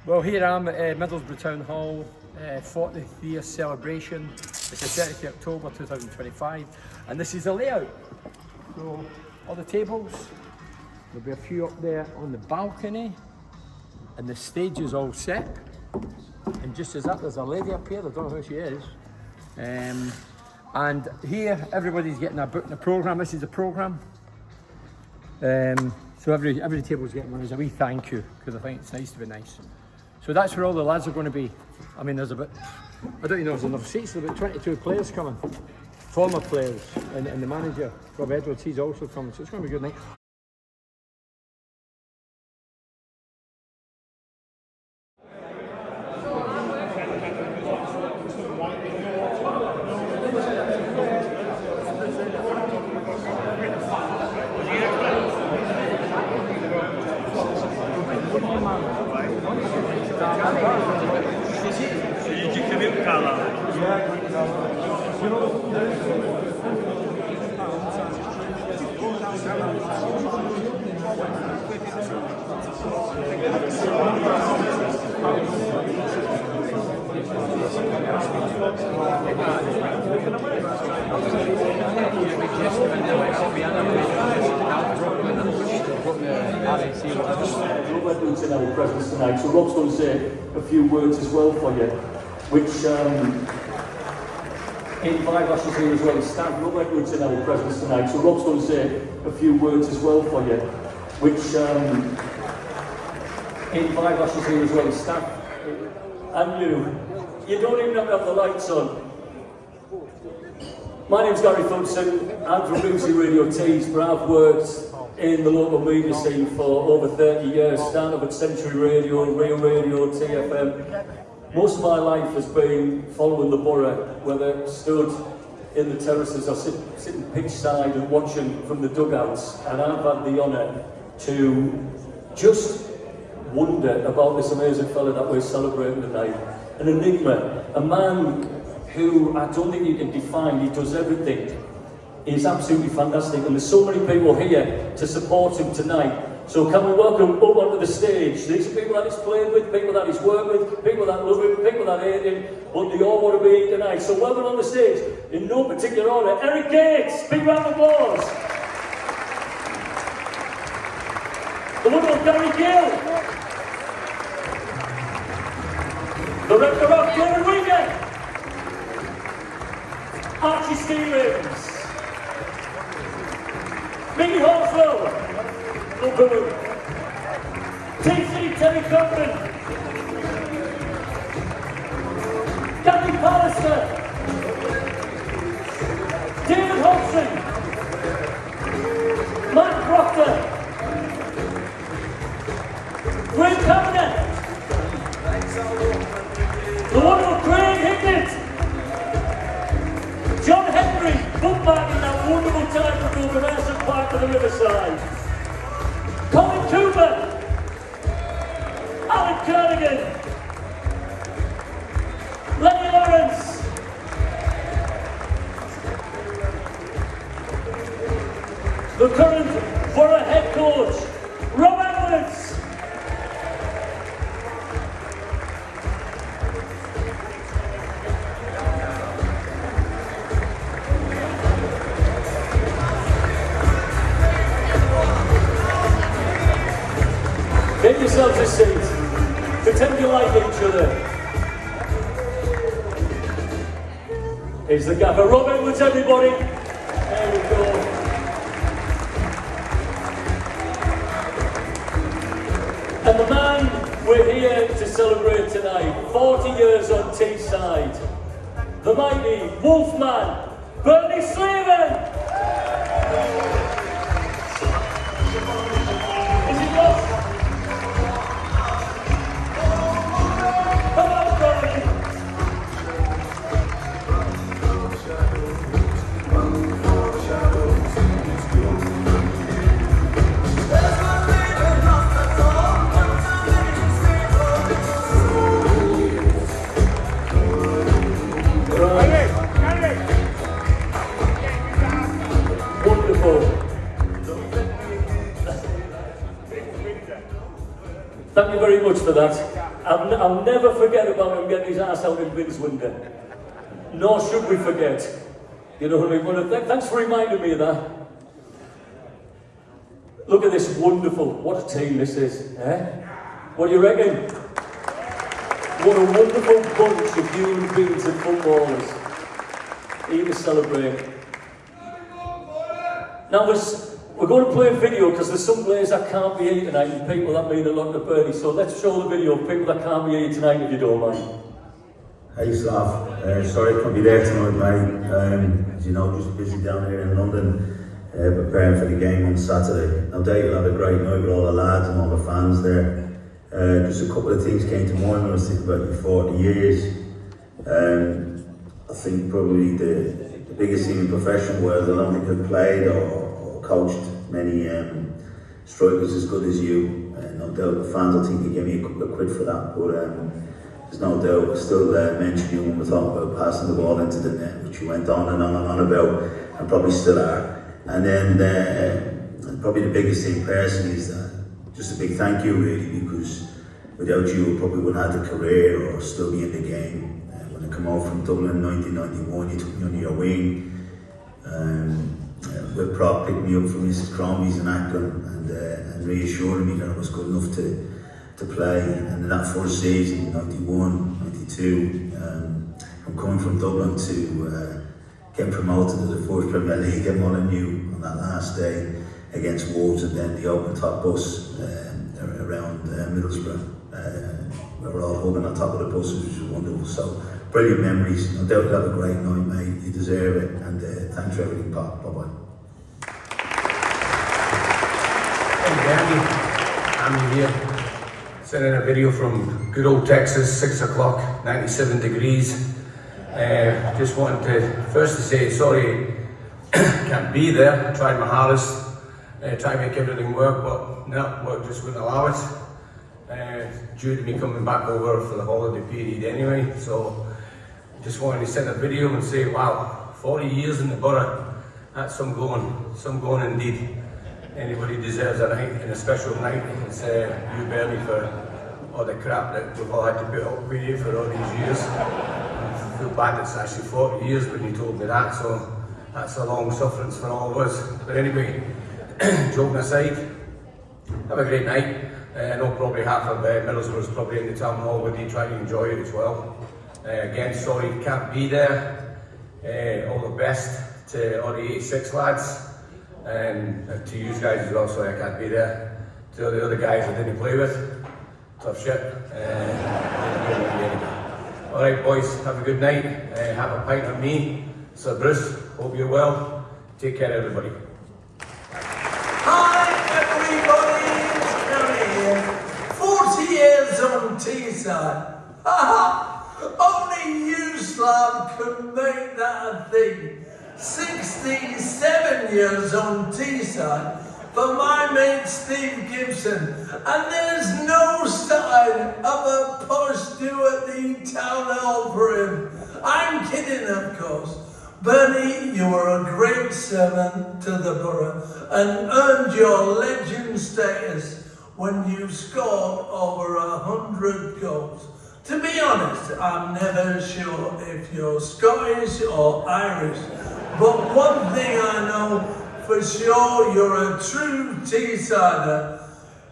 Well, here I am at Middlesbrough Town Hall, 40th year celebration. It's the 30th of October 2025, and this is the layout. So, all the tables, there'll be a few up there on the balcony, and the stage is all set. And just as that, there's a lady up here, I don't know who she is. And here, everybody's getting a book in the programme. This is the programme. So every table's getting one as a wee thank you, because I think it's nice to be nice. So that's where all the lads are going to be. I mean, there's about, I don't even know if there's enough seats, there's about 22 players coming. Former players, and the manager, Rob Edwards, he's also coming, so it's going to be a good night. Edwards in our presence tonight, so Rob's going to say a few words as well for you, which in five ushers here as well. Staff, Rob Edwards in our presence tonight, so Rob's going to say a few words as well for you, which in five ushers here as well. Staff, and you don't even have to have the lights on. My name's Gary Thompson, I'm from BBC Radio Tees, but I've worked in the local media scene for over 30 years, starting up at Century Radio, Real Radio, TFM. Most of my life has been following the borough, whether stood in the terraces or sitting pitch side and watching from the dugouts. And I've had the honour to just wonder about this amazing fella that we're celebrating tonight. An enigma, a man who I don't think you can define. He does everything. He's absolutely fantastic, and there's so many people here to support him tonight. So can we welcome up onto the stage? These are people that he's played with, people that he's worked with, people that love him, people that hate him, but they all want to be here tonight. So welcome on the stage, in no particular order, Eric Gates, big round of applause. The wonderful Gary Gill. The Rector of David Wigan. Archie Stevens. Mickey Horswell, Teeside Terry Compton, Gary Pallister, David Hodgson, Matt Proctor, Greg Cabinet, the wonderful Craig Hickett, John Henry, bookmarking that wonderful time from Gilbertson Park to the Riverside. Colin Cooper, Alan Kernigan, Lenny Lawrence, the current Borough head coach, Rob Edwards. Make yourselves a seat. Pretend you like each other. Here's the gaffer. Rob Edwards, everybody. There we go. And the man we're here to celebrate tonight, 40 years on Teeside, the mighty Wolfman, Bernie Slaven. Is he lost? much for that. I'll never forget about him getting his ass out in Vin's window. Nor should we forget. You know what I mean? Well, thanks for reminding me of that. Look at this wonderful, what a team this is, eh? What do you reckon? What a wonderful bunch of human beings and footballers. Here to celebrate. Now we're going to play a video because there's some players that can't be here tonight and people that mean a lot to Bernie. So let's show the video of people that can't be here tonight if you don't mind. Hey Slav, sorry I couldn't be there tonight, mate. As you know, just busy down here in London, preparing for the game on Saturday. No doubt you'll have a great night with all the lads and all the fans there. Just a couple of things came to mind when I was thinking about your 40 years. I think probably the biggest thing in professional world, I don't think I've played or coached many strikers as good as you. No doubt the fans will think you gave me a couple of quid for that, but there's no doubt I still mention you when we're talking about passing the ball into the net, which you went on and on about, and probably still are. And then probably the biggest thing personally is that just a big thank you really, because without you I probably wouldn't have the career or still be in the game. When I come out from Dublin in 1991, you took me under your wing. Whip Prop picked me up from Mrs. Crombie's in Ackland and reassured me that I was good enough to play. And in that first season, 91, 92, I'm coming from Dublin to get promoted to the first Premier League at Molineux on that last day against Wolves, and then the open top bus around Middlesbrough. We were all hugging on top of the buses, which was wonderful. So, brilliant memories. No doubt you'll have a great night, mate. You deserve it. And thanks for everything, Pop. Bye-bye. Hey, Bernie. I'm here. Sending a video from good old Texas, 6 o'clock, 97 degrees. Just wanted to first to say sorry, can't be there. I tried my hardest, try to make everything work, but no, work just wouldn't allow it. Due to me coming back over for the holiday period anyway, so just wanted to send a video and say, wow, 40 years in the borough, that's some going indeed. Anybody deserves a night and a special night. It's you, Bernie, for all the crap that we've all had to put up with you for all these years. I feel bad it's actually 40 years when you told me that, so that's a long sufferance for all of us. But anyway, joking aside, have a great night. I know probably half of Middlesbrough's probably in the town hall with you, try to enjoy it as well. Again, sorry you can't be there. All the best to all the 86 lads. And to you guys as well, sorry I can't be there. To all the other guys I didn't play with, tough shit. Alright boys, have a good night. Have a pint of me. Sir Bruce, hope you're well. Take care everybody. Hi everybody, it's Gary here. 40 years on Teeside. Only you, Slav, can make that a thing. 67 years on Teeside for my mate Steve Gibson, and there's no sign of a push due at the town hall for him. I'm kidding, of course. Bernie, you were a great servant to the borough and earned your legend status when you scored over 100 goals. To be honest, I'm never sure if you're Scottish or Irish, but one thing I know for sure, you're a true Teesider.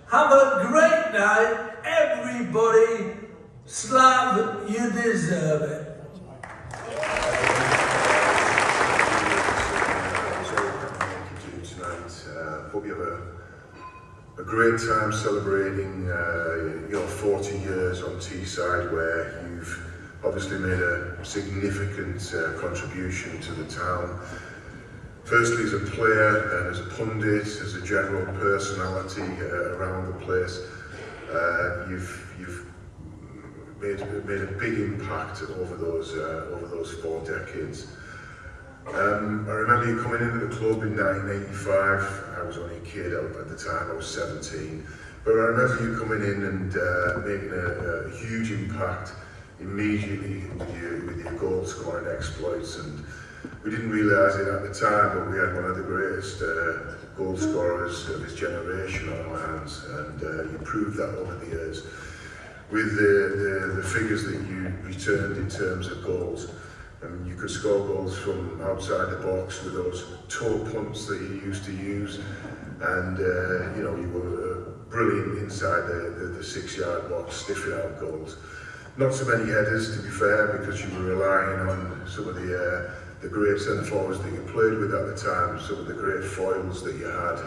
Have a great night, everybody. Slav, you deserve it. Hope you have a great time celebrating your 40 years on Teeside, where you've obviously made a significant contribution to the town. Firstly as a player and as a pundit, as a general personality around the place. You've made a big impact over those 4 decades. I remember you coming into the club in 1985. I was only a kid at the time, I was 17. But I remember you coming in and making a huge impact immediately with your goal scoring exploits. And we didn't realise it at the time, but we had one of the greatest goal scorers of his generation on our hands, and you proved that over the years. with the figures that you returned in terms of goals. You could score goals from outside the box with those toe punts that you used to use, and you know, you were brilliant inside the 6-yard box, stiff-yard goals. Not so many headers, to be fair, because you were relying on some of the great centre forwards that you played with at the time, some of the great foils that you had,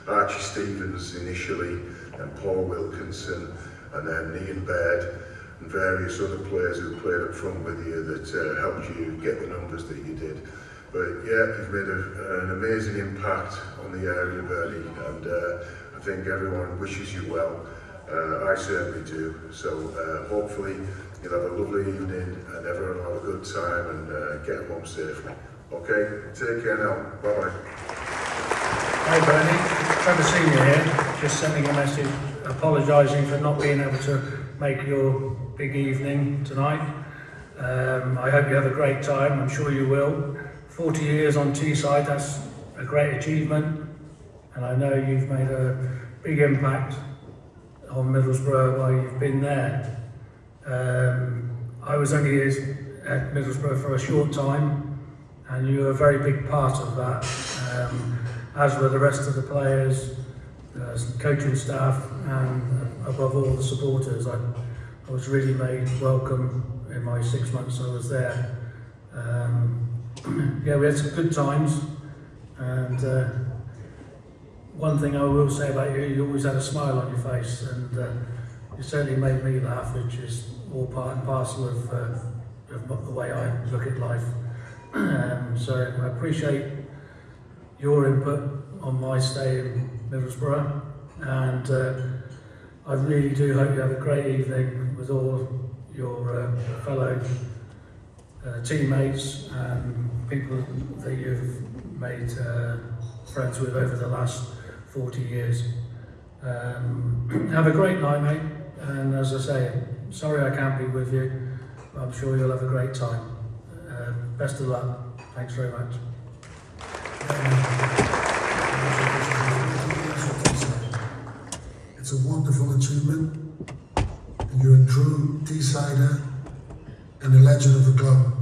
Archie Stevens initially, and Paul Wilkinson, and then Ian Baird, and various other players who played up front with you that helped you get the numbers that you did. But yeah, you've made an amazing impact on the area, Bernie, and I think everyone wishes you well. I certainly do. So hopefully you'll have a lovely evening and everyone will have a good time and get home safely. Okay, take care now. Bye-bye. Hi Bernie, glad to see you here. Just sending a message apologising for not being able to make your big evening tonight. I hope you have a great time, I'm sure you will. 40 years on Teeside, that's a great achievement, and I know you've made a big impact on Middlesbrough while you've been there. I was only at Middlesbrough for a short time, and you were a very big part of that, as were the rest of the players, coaching staff, and above all the supporters. I was really made welcome in my 6 months I was there. Yeah, we had some good times, and one thing I will say about you, you always had a smile on your face, and you certainly made me laugh, which is all part and parcel of the way I look at life. So I appreciate your input on my stay in Middlesbrough, and I really do hope you have a great evening with all your fellow teammates and people that you've made friends with over the last 40 years. Have a great night, mate, and as I say, sorry I can't be with you, but I'm sure you'll have a great time. Best of luck. Thanks very much. It's a wonderful achievement, and you're a true Teesider and a legend of the club.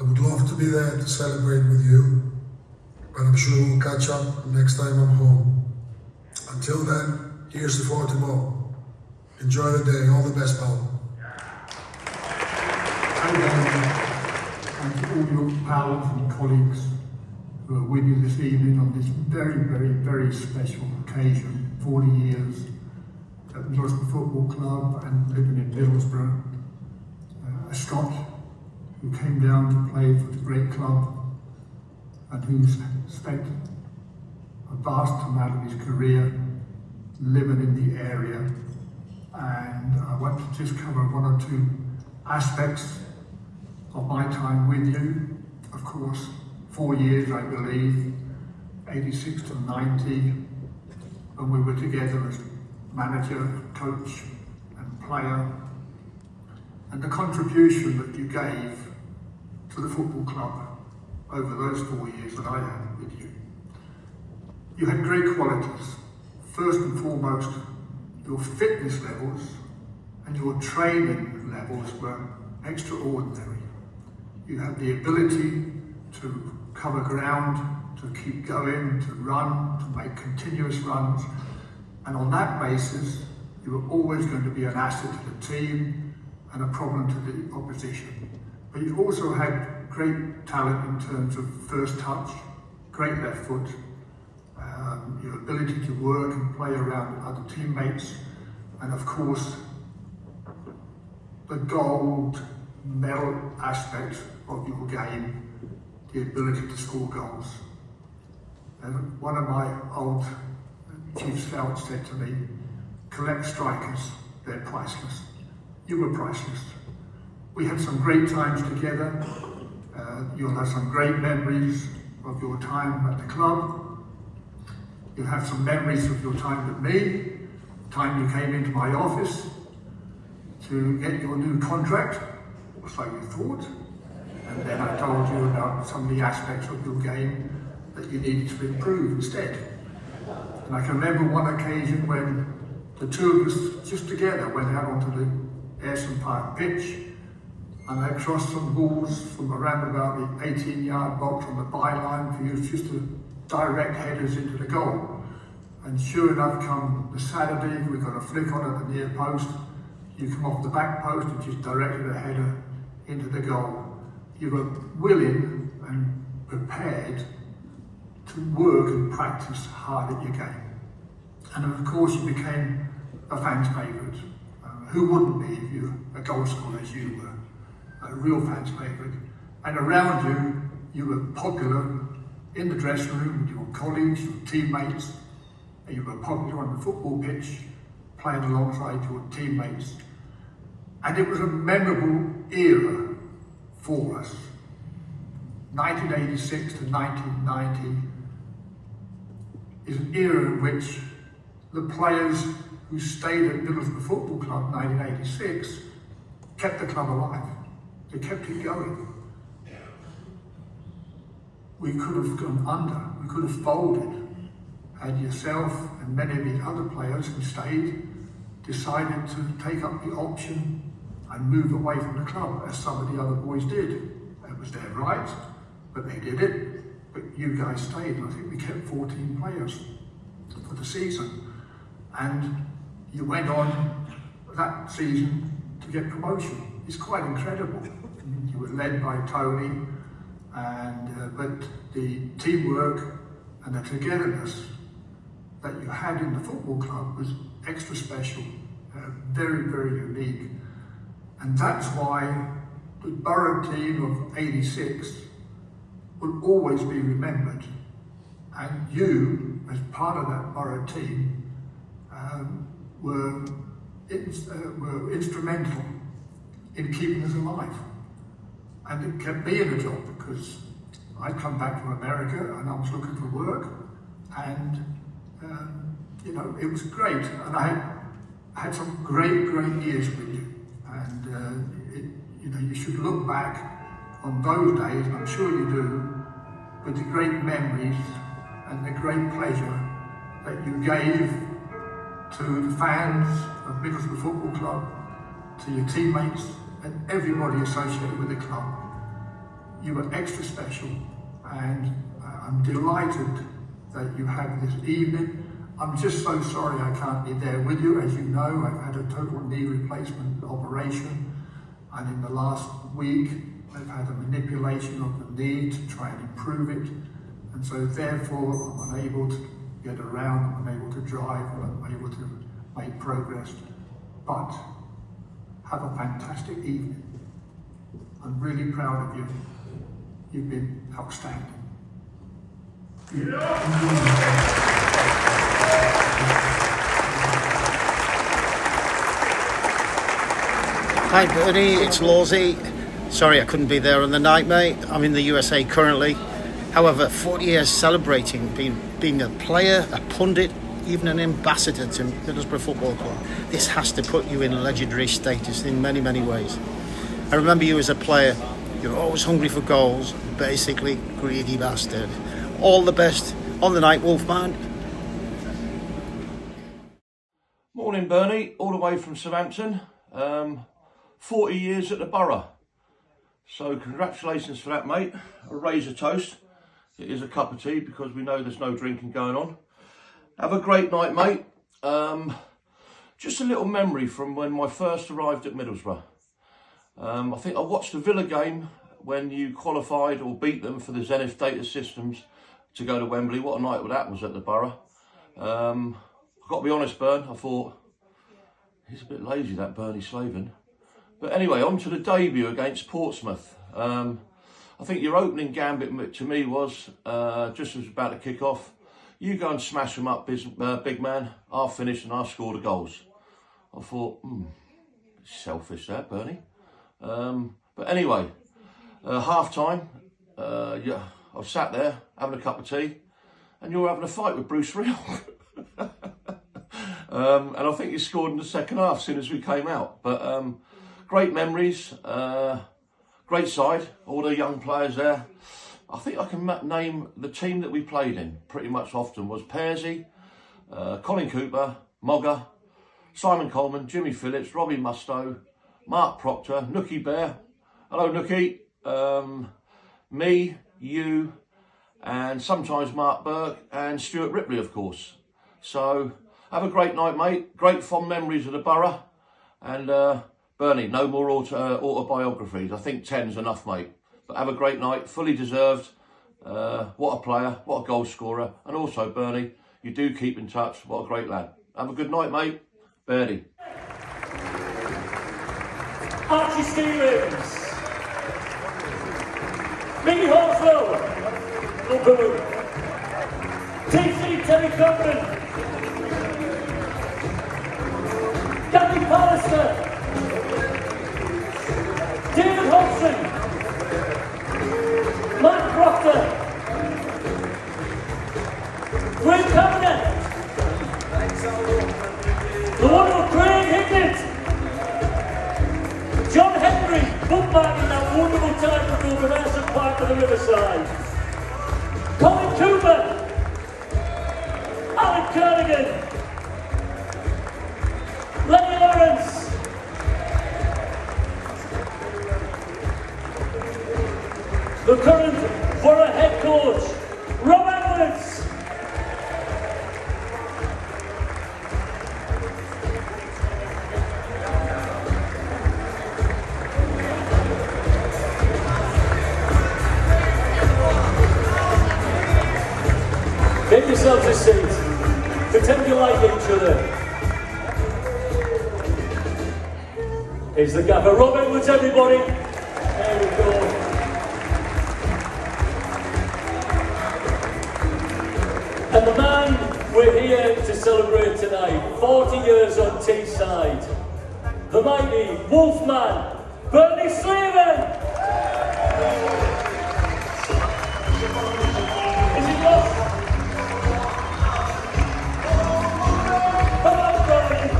I would love to be there to celebrate with you, but I'm sure we'll catch up next time I'm home. Until then, here's to 40 more. Enjoy the day. All the best, pal. And to all your pals and colleagues who are with you this evening on this very, very, very special occasion, 40 years at Middlesbrough Football Club and living in Middlesbrough. A Scot who came down to play for the great club and who's spent a vast amount of his career living in the area. And I want to just cover one or two aspects of my time with you. Of course, 4 years, I believe, 86 to 90, when we were together as manager, coach and player, and the contribution that you gave to the football club over those 4 years that I had with you. You had great qualities. First and foremost, your fitness levels and your training levels were extraordinary. You had the ability to cover ground, to keep going, to run, to make continuous runs, and on that basis, you were always going to be an asset to the team and a problem to the opposition. But you also had great talent in terms of first touch, great left foot, your ability to work and play around other teammates, and of course, the gold medal aspect of your game, the ability to score goals. And one of my old chief scouts said to me, collect strikers, they're priceless. You were priceless. We had some great times together. You'll have some great memories of your time at the club. You'll have some memories of your time with me, the time you came into my office to get your new contract, or so you thought. And then I told you about some of the aspects of your game that you needed to improve instead. And I can remember one occasion when the two of us just together went out onto the Ayrton Park pitch, and I crossed some balls from around about the 18-yard box on the byline for you just to direct headers into the goal. And sure enough, come the Saturday, we got a flick on at the near post. You come off the back post and just directed a header into the goal. You were willing and prepared to work and practice hard at your game. And of course, you became a fan's favourite. Who wouldn't be if you're a goal scorer as you were? A real fan's favourite. And around you, you were popular in the dressing room with your colleagues, your teammates. And you were popular on the football pitch, playing alongside your teammates. And it was a memorable era for us. 1986 to 1990 is an era in which the players who stayed at Middlesbrough Football Club in 1986 kept the club alive. They kept it going. We could have gone under, we could have folded, had yourself and many of the other players who stayed decided to take up the option and move away from the club, as some of the other boys did. It was their right, but they did it. But you guys stayed, and I think we kept 14 players for the season. And you went on that season to get promotion. It's quite incredible. You were led by Tony, and but the teamwork and the togetherness that you had in the football club was extra special, very, very unique. And that's why the Borough team of '86 will always be remembered. And you, as part of that Borough team, were instrumental in keeping us alive. And it kept me in a job because I'd come back from America and I was looking for work. And you know, it was great. And I had some great years with you. And you know, you should look back on those days, and I'm sure you do, with the great memories and the great pleasure that you gave to the fans of Middlesbrough Football Club, to your teammates and everybody associated with the club. You were extra special, and I'm delighted that you had this evening. I'm just so sorry I can't be there with you. As you know, I've had a total knee replacement operation, and in the last week I've had a manipulation of the knee to try and improve it, and so therefore I'm unable to get around, I'm unable to drive, I'm unable to make progress. But have a fantastic evening. I'm really proud of you. You've been outstanding. Hi Bernie, it's Lawsy. Sorry I couldn't be there on the night, mate. I'm in the USA currently. However, 40 years celebrating being a player, a pundit, even an ambassador to Middlesbrough Football Club. This has to put you in legendary status in many, many ways. I remember you as a player. You're always hungry for goals, basically greedy bastard. All the best on the night, Wolfman. Morning, Bernie, all the way from Southampton. 40 years at the Borough. So congratulations for that, mate. A raise a toast. It is a cup of tea because we know there's no drinking going on. Have a great night, mate. Just a little memory from when I first arrived at Middlesbrough. I think I watched the Villa game when you qualified or beat them for the Zenith Data Systems to go to Wembley. What a night that was at the Borough. I've got to be honest, Bern, I thought, he's a bit lazy, that Bernie Slavin. But anyway, on to the debut against Portsmouth. I think your opening gambit to me was, just as about to kick off, you go and smash them up, big man. I'll finish and I'll score the goals. I thought, selfish that, Bernie. But anyway, half time, yeah, I've sat there having a cup of tea and you're having a fight with Bruce Real. And I think you scored in the second half as soon as we came out. But great memories, great side, all the young players there. I think I can name the team that we played in pretty much often was Pearsy, Colin Cooper, Mogger, Simon Coleman, Jimmy Phillips, Robbie Mustoe, Mark Proctor, Nookie Bear. Hello Nookie. Me, you, and sometimes Mark Burke and Stuart Ripley, of course. So have a great night, mate. Great fond memories of the borough. And Bernie, no more autobiographies. I think 10's enough, mate. But have a great night, fully deserved. What a player, what a goal scorer. And also, Bernie, you do keep in touch. What a great lad. Have a good night, mate. Bernie. Archie Stevens. Mickey Horswell. Lukaku. Teeside Terry Cochran. Gary Pallister. David Hodgson. Mark Proctor. Greg Kavanagh. The wonderful Craig Hickett. John Henry, bookmarking that wonderful time from the Massive Park of the Riverside. Colin Cooper. Alan Kernigan. Lenny Lawrence. The current Borough head coach, Rob Edwards. Make yourselves a seat. Pretend you like each other. Here's the gaffer. Rob Edwards, everybody. There we go. And the man we're here to celebrate tonight, 40 years on Teeside, the mighty Wolfman, Bernie Slaven. Is he lost? Come on, Bernie.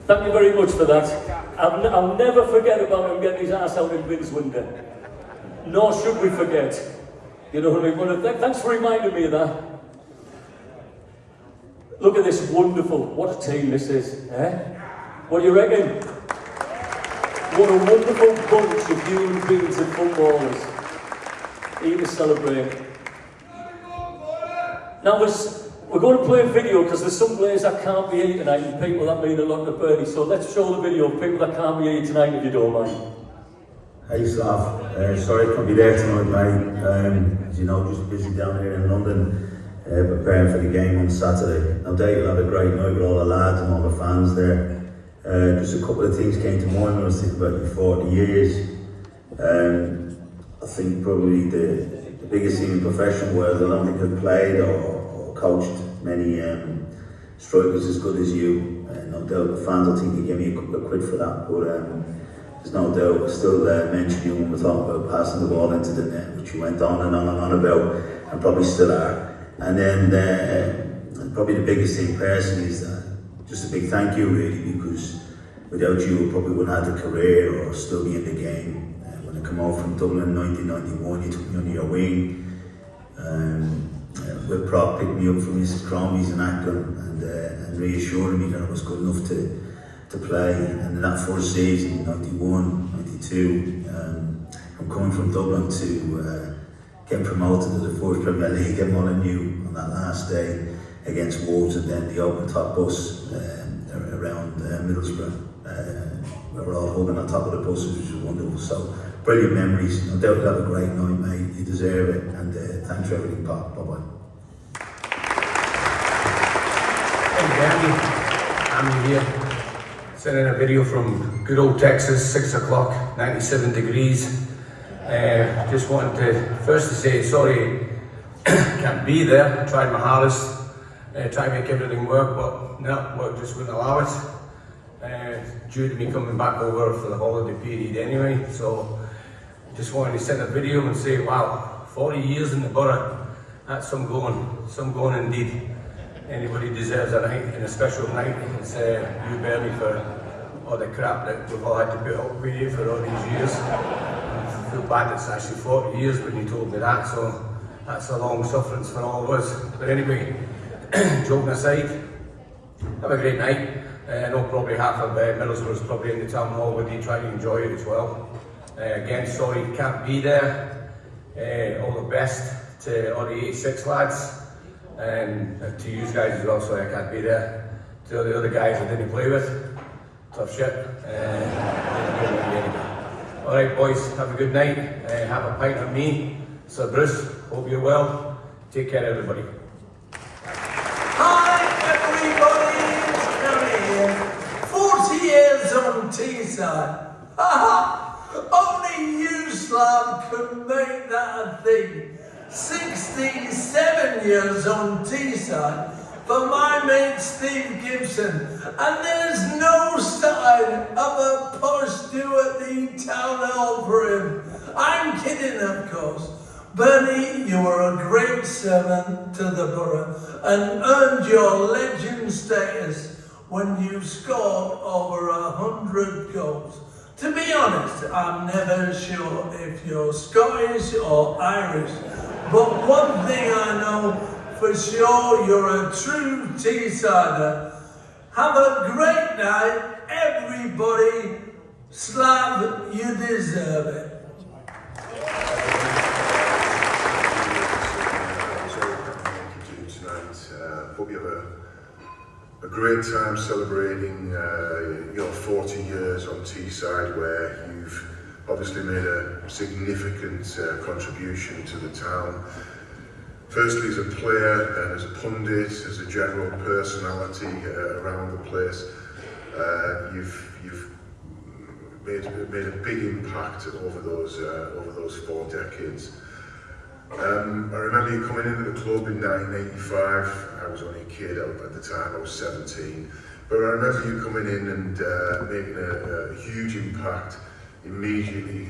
Thank you very much for that. I'll never forget about him getting his ass out in Vin's window. Nor should we forget. You know what I mean? Well, thanks for reminding me of that. Look at this wonderful, what a team this is, eh? What do you reckon? What a wonderful bunch of human beings and footballers. Here to celebrate. Now we're going to play a video because there's some players that can't be here tonight and people that mean a lot to Bernie. So let's show the video of people that can't be here tonight if you don't mind. Hey Slav, sorry I couldn't be there tonight, mate. As you know, just busy down here in London, preparing for the game on Saturday. No doubt you'll have a great night with all the lads and all the fans there. Just a couple of things came to mind when I was thinking about your 40 years. I think probably the biggest thing in professional world, I don't think I've played or coached many strikers as good as you. No doubt the fans will think you gave me a couple of quid for that, but there's no doubt I still mention you when we're talking about passing the ball into the net, which you went on and on about, and probably still are. And then probably the biggest thing personally is just a big thank you really, because without you I probably wouldn't have the career or still be in the game. When I come out from Dublin in 1991, you took me under your wing. Will Prop picked me up from his Cromies and Ackland and reassured me that I was good enough to play. And in that first season, 91, 92, I'm coming from Dublin to get promoted to the first Premier League at Molineux on that last day against Wolves, and then the open top bus around Middlesbrough. We were all hugging on top of the buses, which was wonderful. So brilliant memories. No doubt you'll have a great night, mate. You deserve it. And thanks for everything, Pop. Bye-bye. Hey, Bernie. I'm here sending a video from good old Texas, 6 o'clock, 97 degrees. Just wanted to first to say sorry, can't be there. Tried my hardest, tried to make everything work, but no, work just wouldn't allow it. due to me coming back over for the holiday period anyway. So just wanted to send a video and say, wow, 40 years in the borough, that's some going indeed. Anybody deserves a night, and a special night. It's you, Bernie, for all the crap that we've all had to put up with you for all these years. I feel bad it's actually 40 years when you told me that, so that's a long sufferance for all of us. But anyway, joking aside, have a great night. I know probably half of Middlesbrough's probably in the town hall with you, try to enjoy it as well. Again, sorry you can't be there. All the best to all the 86 lads, and to you guys as well, sorry I can't be there. To all the other guys I didn't play with, tough shit. Alright boys, have a good night, have a pint of me. Sir Bruce, hope you're well. Take care everybody. Hi everybody, it's Terry here. 40 years on Teeside. Only you, Slav, could make that a thing. 67 years on Teeside for my mate Steve Gibson, and there's no sign of a posh do at the town hall for him. I'm kidding, of course. Bernie, you were a great servant to the borough and earned your legend status when you scored over 100 goals. To be honest, I'm never sure if you're Scottish or Irish, but one thing I know for sure, you're a true Teesider. Have a great night, everybody. Slav, you deserve it. Hope you have a great time celebrating your 40 years on Teeside, where you've obviously made a significant contribution to the town. Firstly as a player, then as a pundit, as a general personality around the place. You've made a big impact over those 4 decades. I remember you coming into the club in 1985. I was only a kid at the time, I was 17. But I remember you coming in and making a huge impact immediately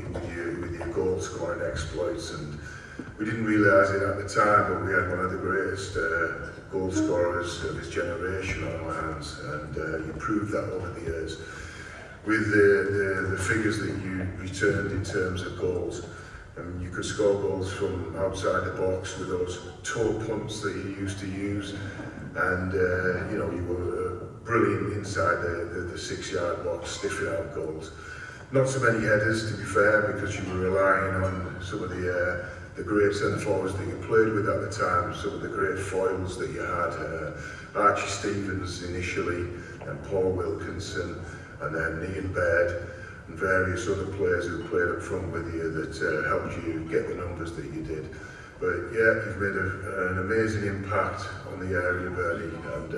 with your goal scoring exploits. And we didn't realise it at the time, but we had one of the greatest goal scorers of his generation on our hands. And you proved that over the years with the figures that you returned in terms of goals. You could score goals from outside the box with those toe punts that you used to use, and you were brilliant inside the 6-yard box, stiffing out goals. Not so many headers, to be fair, because you were relying on some of the great centre forwards that you played with at the time, some of the great foils that you had, Archie Stevens initially, and Paul Wilkinson, and then Ian Baird, and various other players who played up front with you that helped you get the numbers that you did. But yeah, you've made an amazing impact on the area, Bernie, and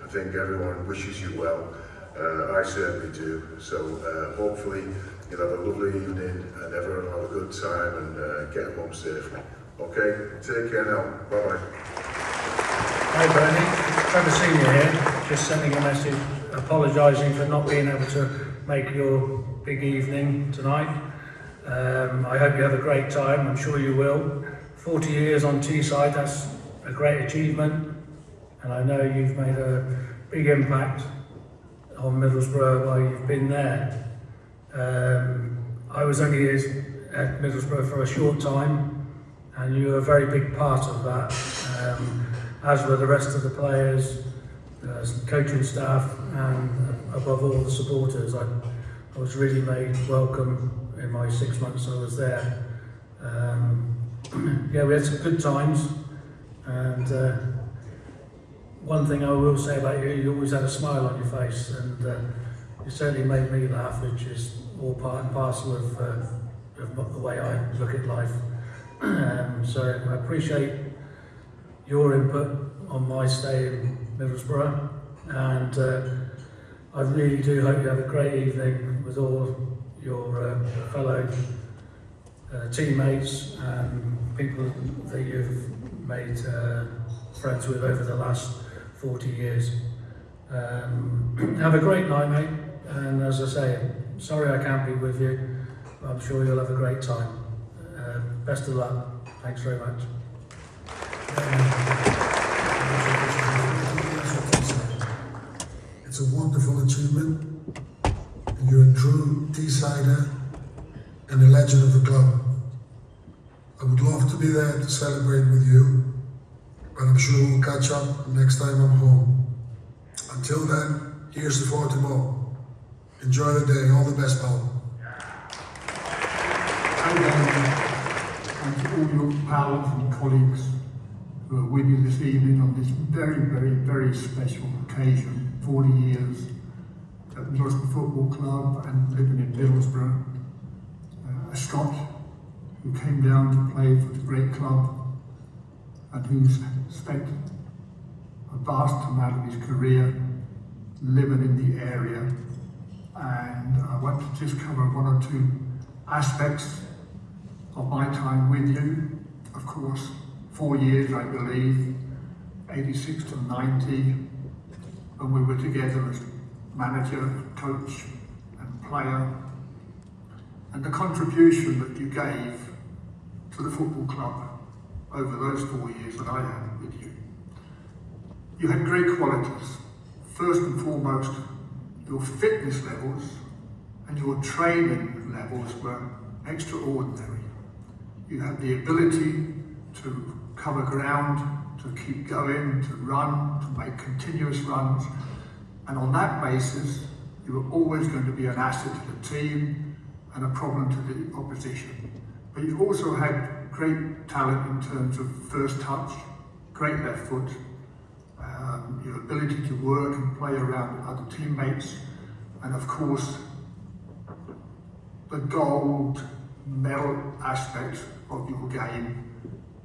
I think everyone wishes you well. I certainly do. So hopefully you'll have a lovely evening and everyone will have a good time and get home safely. Okay, take care now. Bye-bye. Hi Bernie, glad to see you here. Just sending a message apologising for not being able to make your big evening tonight. I hope you have a great time, I'm sure you will. 40 years on Teeside, that's a great achievement, and I know you've made a big impact on Middlesbrough while you've been there. I was only at Middlesbrough for a short time, and you were a very big part of that, as were the rest of the players, coaching staff, and above all the supporters. I was really made welcome in my 6 months I was there. Yeah, we had some good times, and one thing I will say about you, you always had a smile on your face, and you certainly made me laugh, which is all part and parcel of the way I look at life. So I appreciate your input on my stay in Middlesbrough, and I really do hope you have a great evening with all your fellow teammates and people that you've made friends with over the last 40 years. Have a great night, mate. And as I say, sorry I can't be with you, but I'm sure you'll have a great time. Best of luck. Thanks very much. It's a wonderful achievement, and you're a true Teesider and a legend of the club. I would love to be there to celebrate with you, but I'm sure we'll catch up next time I'm home. Until then, here's the 40 more. Enjoy the day. All the best, pal. And to all your pals and colleagues who are with you this evening on this very, very, very special occasion. 40 years at Middlesbrough Football Club and living in Middlesbrough. A Scot who came down to play for the great club and who's spent a vast amount of his career living in the area. And I want to just cover one or two aspects of my time with you. Of course, 4 years, I believe, 86 to 90, when we were together as manager, coach and player, and the contribution that you gave to the football club over those 4 years that I had with you. You had great qualities. First and foremost, your fitness levels and your training levels were extraordinary. You had the ability to cover ground, to keep going, to run, to make continuous runs. And on that basis, you were always going to be an asset to the team and a problem to the opposition. But you also had great talent in terms of first touch, great left foot, your ability to work and play around other teammates, and of course, the gold medal aspect of your game,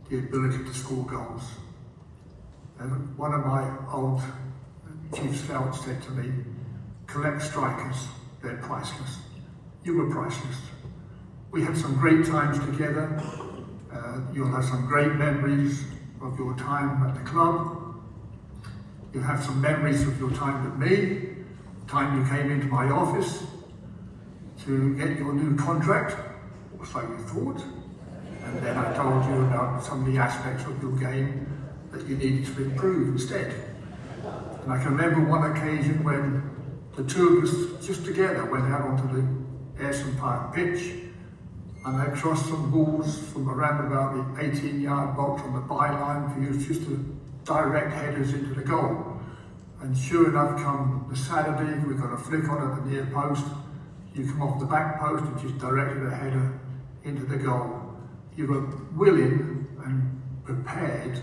the ability to score goals. And one of my old chief scouts said to me, collect strikers, they're priceless. You were priceless. We had some great times together. You'll have some great memories of your time at the club. You'll have some memories of your time with me, the time you came into my office to get your new contract, or so you thought. And then I told you about some of the aspects of your game that you needed to improve instead. And I can remember one occasion when the two of us, just together, went out onto the Ayrton Park pitch, and I crossed some balls from around about the 18-yard box on the byline for you just to direct headers into the goal. And sure enough, come the Saturday, we got a flick on at the near post. You come off the back post and just directed a header into the goal. You were willing and prepared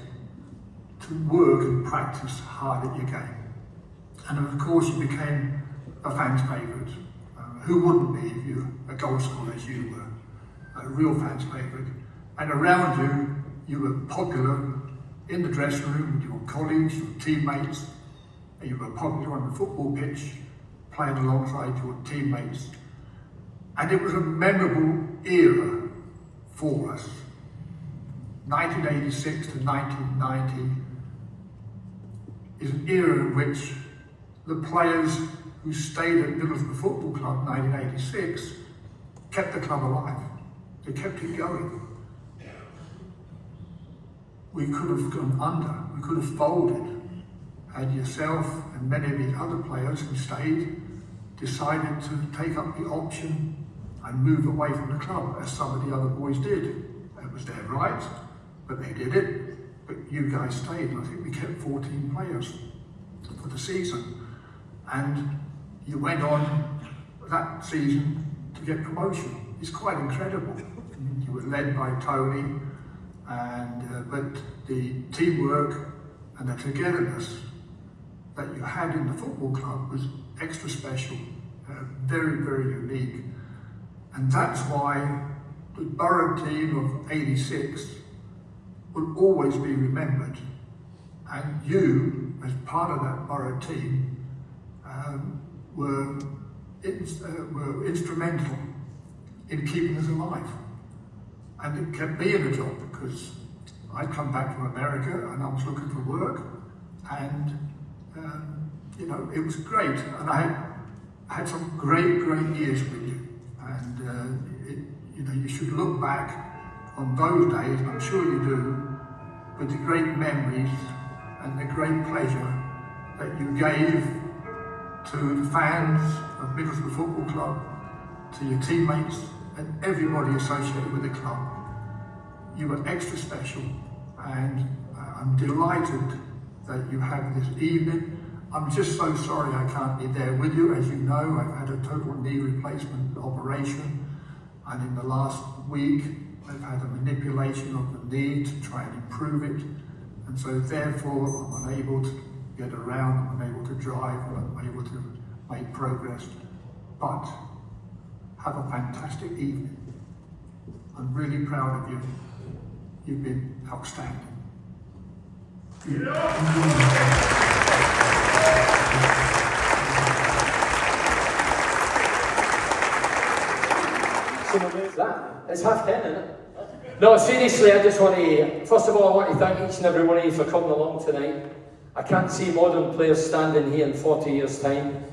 to work and practice hard at your game. And of course, you became a fan's favourite. Who wouldn't be if you were a goal scorer as you were? A real fan's favourite. And around you, you were popular in the dressing room with your colleagues, your teammates. You were popular on the football pitch, playing alongside your teammates. And it was a memorable era for us. 1986 to 1990 is an era in which the players who stayed at Middlesbrough Football Club in 1986 kept the club alive. They kept it going. We could have gone under, we could have folded, had yourself and many of the other players who stayed decided to take up the option and move away from the club, as some of the other boys did. It was their right, but they did it. But you guys stayed, and I think we kept 14 players for the season. And you went on that season to get promotion. It's quite incredible. You were led by Tony, and but the teamwork and the togetherness that you had in the football club was extra special, very, very unique. And that's why the Borough team of 86 will always be remembered. And you, as part of that Borough team, were instrumental in keeping us alive. And it kept me in a job because I'd come back from America and I was looking for work. And you know, it was great, and I had some great years with you, and you know, you should look back on those days, and I'm sure you do, with the great memories and the great pleasure that you gave to the fans of Middlesbrough Football Club, to your teammates and everybody associated with the club. You were extra special, and I'm delighted that you have this evening. I'm just so sorry I can't be there with you. As you know, I've had a total knee replacement operation, and in the last week I've had a manipulation of the knee to try and improve it, and so therefore I'm unable to get around, I'm unable to drive, I'm unable to make progress. But have a fantastic evening. I'm really proud of you. You've been outstanding. It's 10:30, isn't it? No, seriously, I just want to, first of all, I want to thank each and every one of you for coming along tonight. I can't see modern players standing here in 40 years' time.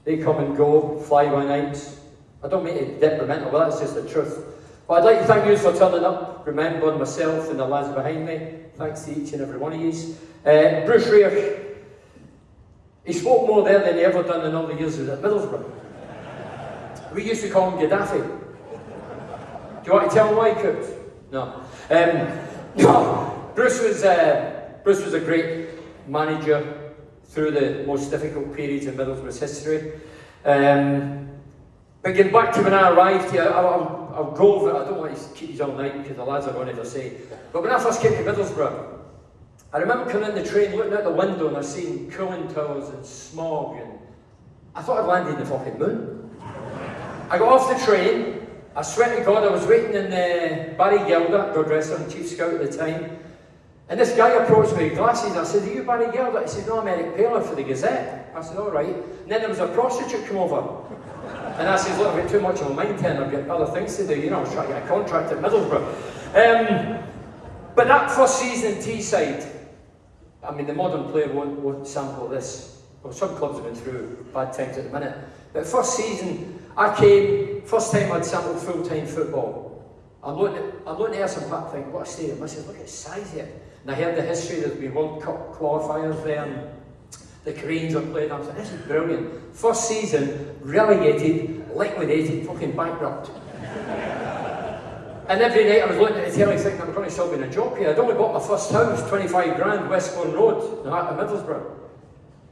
They come and go, fly by nights. I don't mean it detrimental, but that's just the truth. But I'd like to thank you for turning up, remembering myself and the lads behind me. Thanks to each and every one of you. Bruce Rear, he spoke more there than he ever done in all the years he was at Middlesbrough. We used to call him Gaddafi. Do you want to tell him why, Cook? No. No. Bruce was a great manager through the most difficult periods in Middlesbrough's history. But getting back to when I arrived here, I'll go over it. I don't want to keep you all night because the lads are going to say. But when I first came to Middlesbrough, I remember coming in the train, looking out the window, and I seen cooling towers and smog, and I thought I'd landed in the fucking moon. I got off the train. I swear to God, I was waiting in Barry Gilder, God rest him, chief scout at the time. And this guy approached me with glasses. I said, "Are you Barry Gilder?" He said, "No, I'm Eric Paler for the Gazette." I said, "All right." And then there was a prostitute come over. And I said, "Look, I've got too much on my mind, then. I've got other things to do. You know, I was trying to get a contract at Middlesbrough." But that first season in Teeside, I mean, the modern player won't sample this. Well, some clubs have been through bad times at the minute. But first season, I came, first time I'd sampled full-time football. I'm looking at Ayerson Park thinking, what a stadium. I said, look at the size here. And I heard the history, there's been World Cup qualifiers there, and the Koreans are playing. I was like, this is brilliant. First season, relegated, liquidated, fucking bankrupt. And every night I was looking at the telly thinking, I'm going to still be in a job here. I'd only bought my first house, 25 grand, Westbourne Road, in the heart of Middlesbrough.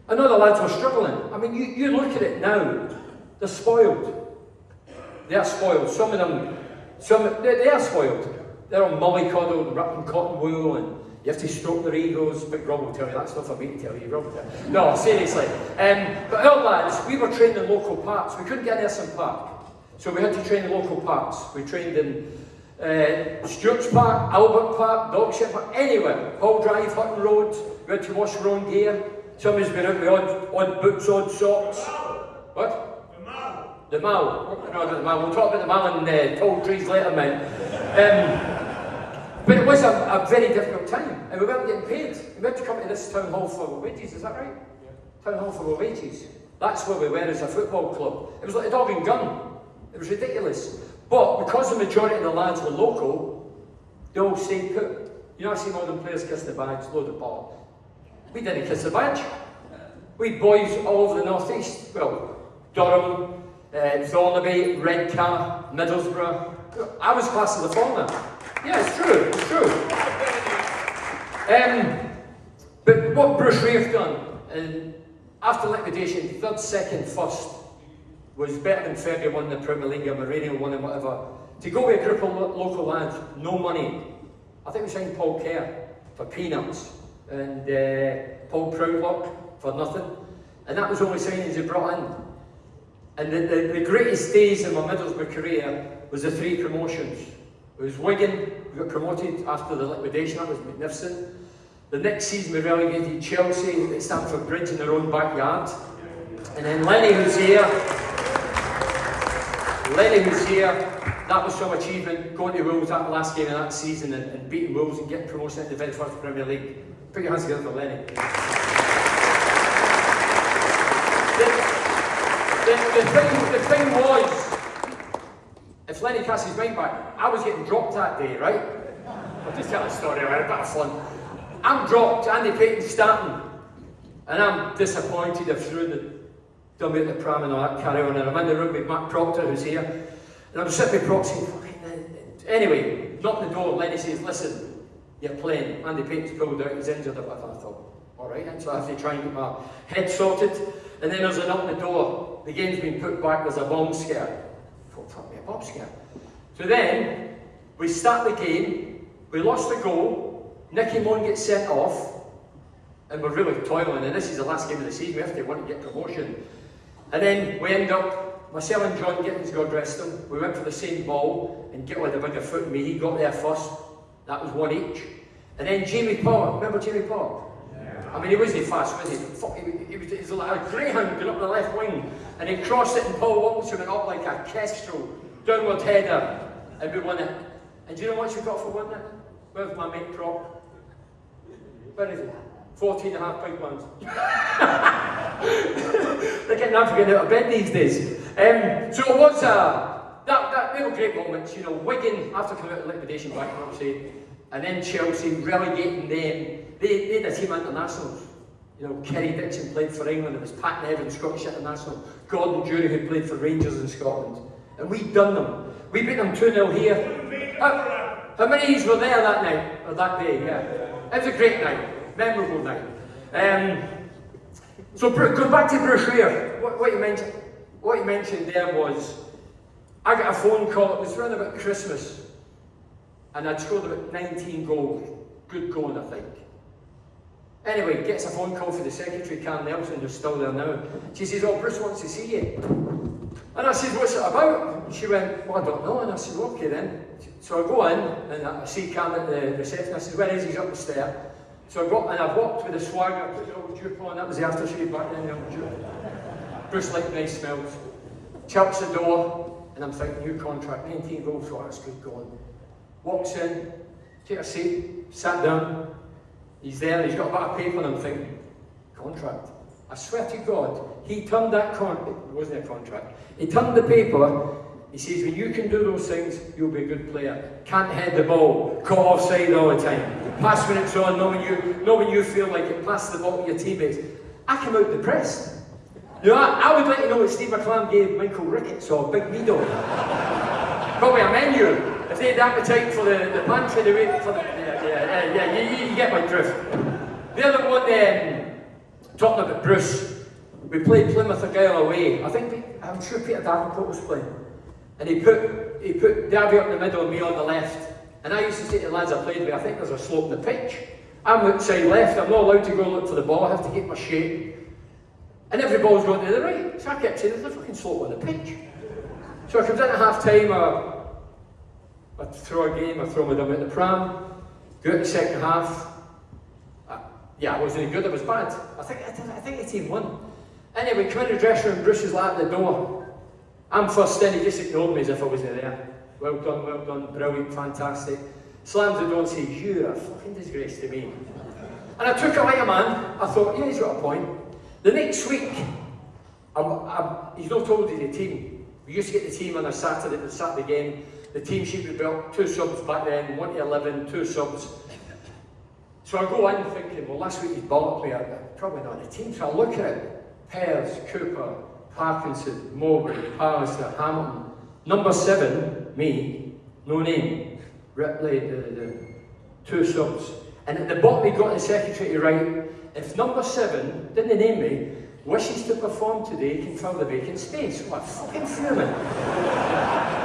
And other lads were struggling. I mean, you look at it now, they're spoiled. They are spoiled. Some of them, they are spoiled. They're all mollycoddled, wrapped in cotton wool, and you have to stroke their egos. Big Rob will tell you, that's not for me to tell you, Rob will tell you. No, seriously. But our lads, we were trained in local parks. We couldn't get in Ayerson Park. So we had to train in local parks. We trained in Stewart's Park, Albert Park, Dogship Park, anywhere. Hall Drive, Hutton Road. We had to wash our own gear. Some of us been out with odd boots, odd socks. What? The Mall. No, not the Mall. We'll talk about the Mall and tall trees later, mate. But it was a very difficult time, and we weren't getting paid. We had to come to this town hall for our wages, is that right? Yeah. Town hall for our wages. That's where we were as a football club. It was like a dog and gun. It was ridiculous. But because the majority of the lads were local, they all stayed put. You know, I see modern players kiss the badge, load of ball. We didn't kiss the badge. We had boys all over the North East. Well, Durham, Thornaby, Redcar, Middlesbrough. I was classed as a foreigner. Yeah, it's true, it's true. But what Bruce Rear's done, and after liquidation, third, second, first, was better than Fergie won the Premier League or Mourinho won and whatever. To go with a group of local lads, no money. I think we signed Paul Kerr for peanuts, and Paul Proudlock for nothing. And that was only signings he brought in. And the greatest days in my Middlesbrough career was the 3 promotions. It was Wigan, we got promoted after the liquidation, that was magnificent. The next season we relegated Chelsea at Stamford Bridge in their own backyard. And then Lenny who's here, that was some achievement, going to Wolves that last game of that season and beating Wolves and getting promotion into the very first Premier League. Put your hands together for Lenny. The thing was, if Lenny cast his mind back, I was getting dropped that day, right? I'll just tell a story, right? A bit of fun. I'm dropped, Andy Payton's starting, and I'm disappointed. I've thrown the dummy at the pram and all that carry on, and I'm in the room with Mark Proctor, who's here, and I'm sitting with Proctor saying, anyway, knock the door. Lenny says, listen, you're playing. Andy Payton's pulled out, he's injured or whatever. I thought, all right, and so I have to try and get my head sorted. And then there's a knock on the door. The game's been put back, there's a bomb scare. I thought, fuck me, a bomb scare. So then, we start the game, we lost the goal, Nicky Moan gets sent off, and we're really toiling, and this is the last game of the season, we have to want to get promotion. And then we end up, myself and John Gittins, God rest him, we went for the same ball, and Gittle had a bigger foot than me, he got there first, that was one each. And then Jamie Park, remember Jamie Park? I mean, he wasn't fast, was he? He was like a greyhound going up the left wing, and he crossed it, and Paul Wilkinson went up like a kestrel, downward header, and we won it. And do you know what we got for winning it? Where's my mate Prop? Where is it? 14 and a half big ones. They're getting out of bed these days. So it was they were great moments, you know. Wigan, after coming out of liquidation bankruptcy, and then Chelsea relegating them. They had a team internationals. You know, Kerry Dixon played for England, it was Pat Nevin, Scottish international, Gordon Jury, who played for Rangers in Scotland. And we'd done them. We beat them 2-0 here. How many of you were there that night, or that day, yeah? It was a great night, memorable night. So going back to Bruce Weir, what you mentioned there was, I got a phone call, it was around about Christmas, and I'd scored about 19 goals. Good going, I think. Anyway, gets a phone call for the secretary, Cam Nelson, who's still there now. She says, oh, Bruce wants to see you. And I said, what's it about? And she went, well, I don't know. And I said, well, okay then. So I go in, and I see Cam at the reception. I said, where is he? He's up the stair. So I got, and I walked with a swagger, put the old jupe on. That was the aftershave back then, the old jupe. Bruce liked nice smells. Chucks the door, and I'm thinking, new contract, 19 goals, so that's good going. Walks in, take a seat, sat down. He's there, he's got a bit of paper, and I'm thinking, contract. I swear to God, he turned that contract, it wasn't a contract, he turned the paper, he says, when you can do those things, you'll be a good player. Can't head the ball, caught offside all the time. Pass when it's on, not when you feel like it, pass the ball to your teammates. I came out depressed. You know, I would like to know what Steve McClam gave Michael Ricketts or Big Meadow. Probably a menu. If they had appetite for the pantry, they wait for the... you get my drift. The other one, talking about Bruce, we played Plymouth Argyle away. I'm sure Peter Davenport was playing. And he put Davy up in the middle and me on the left. And I used to say to the lads I played with, I think there's a slope in the pitch. I'm outside left, I'm not allowed to go look for the ball, I have to get my shape. And every ball's going to the right. So I kept saying, there's a fucking slope on the pitch. So I comes in at half time, I throw a game, I throw my dummy at the pram, go out the second half. I wasn't any good, I was bad. I think the team won. Anyway, come in the dressing room, Bruce is like at the door. I'm first in, he just ignored me as if I wasn't there. Well done, brilliant, fantastic. Slams the door and says, you're a fucking disgrace to me. And I took it like a man, I thought, yeah, he's got a point. The next week, he's not told you the team. We used to get the team on a Saturday game. The team sheet we built, 2 subs back then, 1 to 11, 2 subs. So I go in thinking, well, last week he's bollocked me, probably not the team. So I look at it, Pears, Cooper, Parkinson, Mowbray, Pallister, Hamilton. Number 7, me, no name, Ripley, the 2 subs. And at the bottom he got the secretary to write, if number 7, didn't name me, wishes to perform today, can fill the vacant space. What fucking fuming.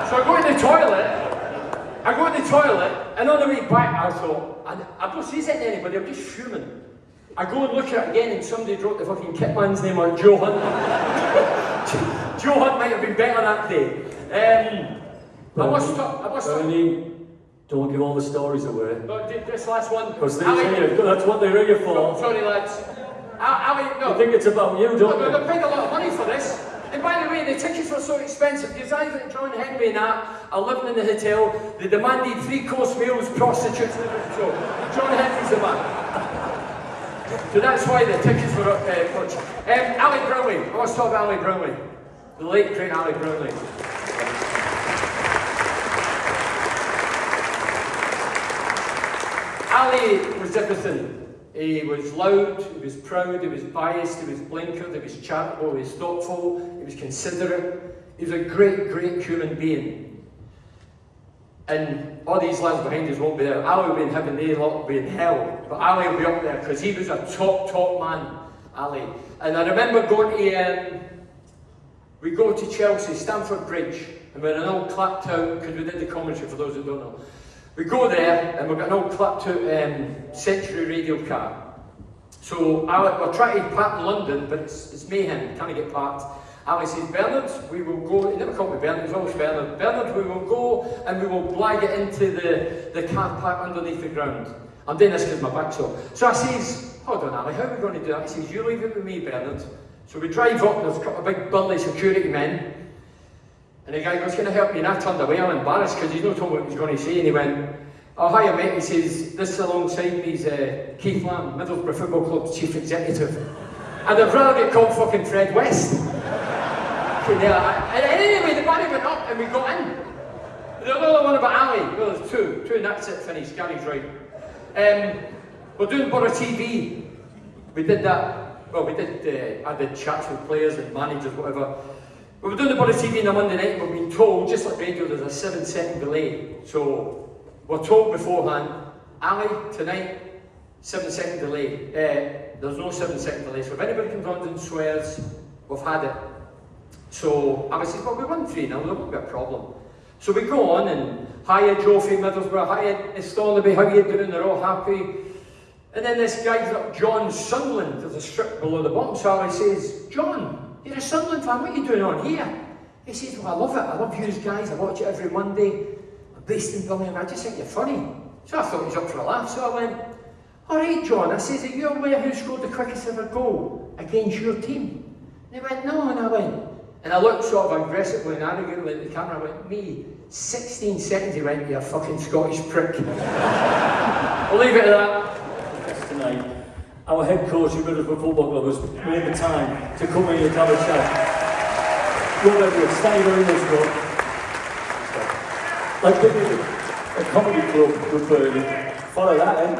So I go in the toilet, and on the way back I thought, I don't say it to anybody, I'm just fuming. I go and look at it again, and somebody wrote the fucking kitman's name on Joe Hunt. Joe Hunt might have been better that day. Bernie, don't give all the stories away. But this last one. Because that's what they're here for. Sorry lads. I think it's about you, don't you? They paid a lot of money for this. And by the way, the tickets were so expensive because I think John Henry and I are living in the hotel. They demanded 3-course meals, prostitutes, so John Henry's the man. So that's why the tickets were up much. Ali Brownlee. I want to talk about Ali Brownlee. The late great Ali Brownlee. Ali was everything. He was loud, he was proud, he was biased, he was blinkered, he was charitable, he was thoughtful, he was considerate. He was a great, great human being. And all these lads behind us won't be there. Ali will be in heaven, they lot will be in hell. But Ali will be up there because he was a top man, Ali. And I remember going to, we go to Chelsea, Stamford Bridge, and we're all clapped out, because we did the commentary for those who don't know. We go there, and we've got an old clapped out Century radio car. So we're trying to park in London, but it's mayhem, can't get parked. Ali says, Bernard, we will go, he never called me Bernard, it was always Bernard. Bernard, we will go and we will blag it into the car park underneath the ground. I'm doing this because my back's up. So I says, hold on Ali, how are we going to do that? He says, you leave it with me, Bernard. So we drive up, there's a couple of big burly security men. And the guy goes, can I help you? And I turned away, I'm embarrassed because he's not told what he was going to say. And he went, oh, hiya mate, he says, this is alongside me's Keith Lamb, Middlesbrough Football Club's chief executive. And I'd rather get called fucking Fred West. And anyway, the banner went up and we got in. The other one about Ali, well there's two and that's it, finished, Gary's right. We're doing Borough TV. We did that, well we did, I did chats with players and managers, whatever. We were doing the Borough TV on a Monday night, we've been told, just like radio, there's a 7-second delay. So we're told beforehand, Ali, tonight, 7-second delay. There's no 7-second delay, so if anybody comes on and swears, we've had it. So I said, well, we won 3-0, there won't be a problem. So we go on and, hiya Joffrey, Middlesbrough, hiya Stornaby, how you doing? They're all happy. And then this guy's up, John Sunderland, there's a strip below the bottom, so Ali says, John, you're a Sunderland fan, what are you doing on here? He says, well, I love it, I love you guys, I watch it every Monday. I'm based in Birmingham, I just think you're funny. So I thought he was up for a laugh, so I went, all right, John, I says, are you aware who scored the quickest ever goal against your team? And he went, no, and I went, and I looked sort of aggressively and arrogantly at the camera, I went, me, 16 seconds, he went, you fucking Scottish prick. I'll leave it at that. Tonight, our head coach of Middlesbrough Football Club has made the time to come here and have a chat. You're ready to stay very much, like being a comedy club with Bernie. Follow that, eh?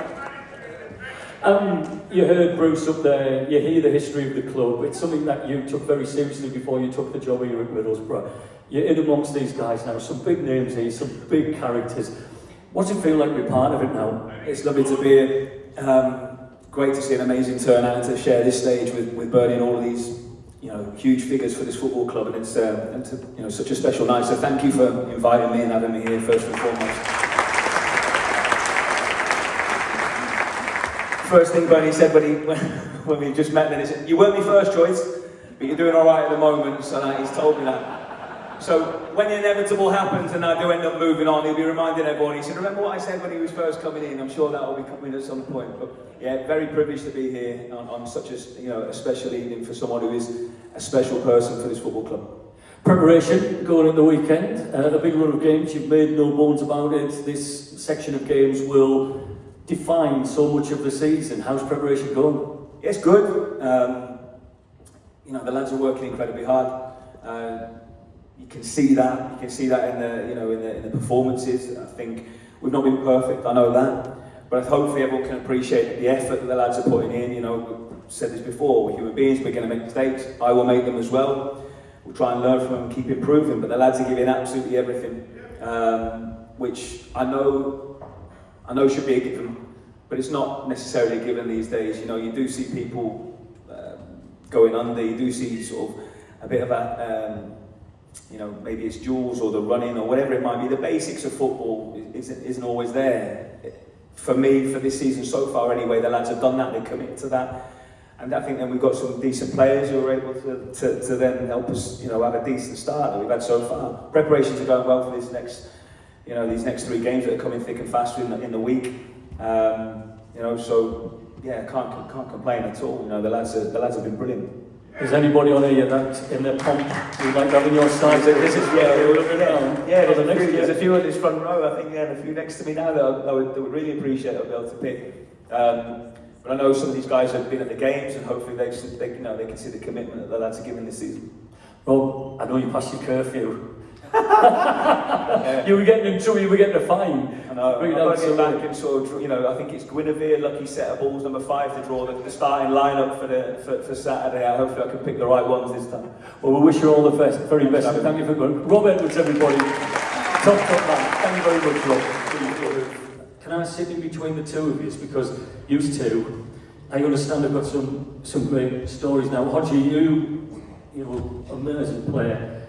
You heard Bruce up there, you hear the history of the club. It's something that you took very seriously before you took the job here at Middlesbrough. You're in amongst these guys now, some big names here, some big characters. What's it feel like to be part of it now? It's lovely to be here. Great to see an amazing turnout and to share this stage with Bernie and all of these, huge figures for this football club, and it's such a special night. So thank you for inviting me and having me here first and foremost. First thing Bernie said when we just met, then he said, "You weren't my first choice, but you're doing all right at the moment." So he's told me that. So when the inevitable happens and I do end up moving on, he'll be reminding everyone. He said, "Remember what I said when he was first coming in?" I'm sure that will be coming at some point. But yeah, very privileged to be here on such a special evening for someone who is a special person for this football club. Preparation going in the weekend, a big run of games. You've made no bones about it. This section of games will define so much of the season. How's preparation going? It's good. The lads are working incredibly hard. You can see that. You can see that in the performances. I think we've not been perfect. I know that, but hopefully everyone can appreciate the effort that the lads are putting in. We've said this before. We're human beings. We're going to make mistakes. I will make them as well. We'll try and learn from them, keep improving. But the lads are giving absolutely everything, which I know should be a given, but it's not necessarily a given these days. You do see people going under. You do see sort of a bit of a maybe it's duels or the running or whatever it might be. The basics of football isn't always there. For me, for this season so far anyway, the lads have done that, they committed to that. And I think then we've got some decent players who are able to then help us, have a decent start that we've had so far. Preparations are going well for this these next 3 games that are coming thick and fast in the week. So yeah, can't complain at all. The lads have been brilliant. Is anybody on here that in their pomp you'd like to have in your side? There's a few in this front row. I think a few next to me now that I would really appreciate. I'll be able to pick. But I know some of these guys have been at the games, and hopefully they can see the commitment that the lads are giving this season. Rob, I know you passed your curfew. You were getting in trouble, you were getting a fine. I know, I've got to get back and sort of, you know, I think it's Guinevere, lucky set of balls, number 5 to draw the starting lineup for Saturday. Hopefully I can pick the right ones this time. Well, we wish you all the best, very best. Thank you for going. Rob Edwards, everybody. Top man. Thank you very much, Rob. Can I sit in between the two of you? Because you two, I understand I've got some great stories now. Hodgie, you know, amazing player.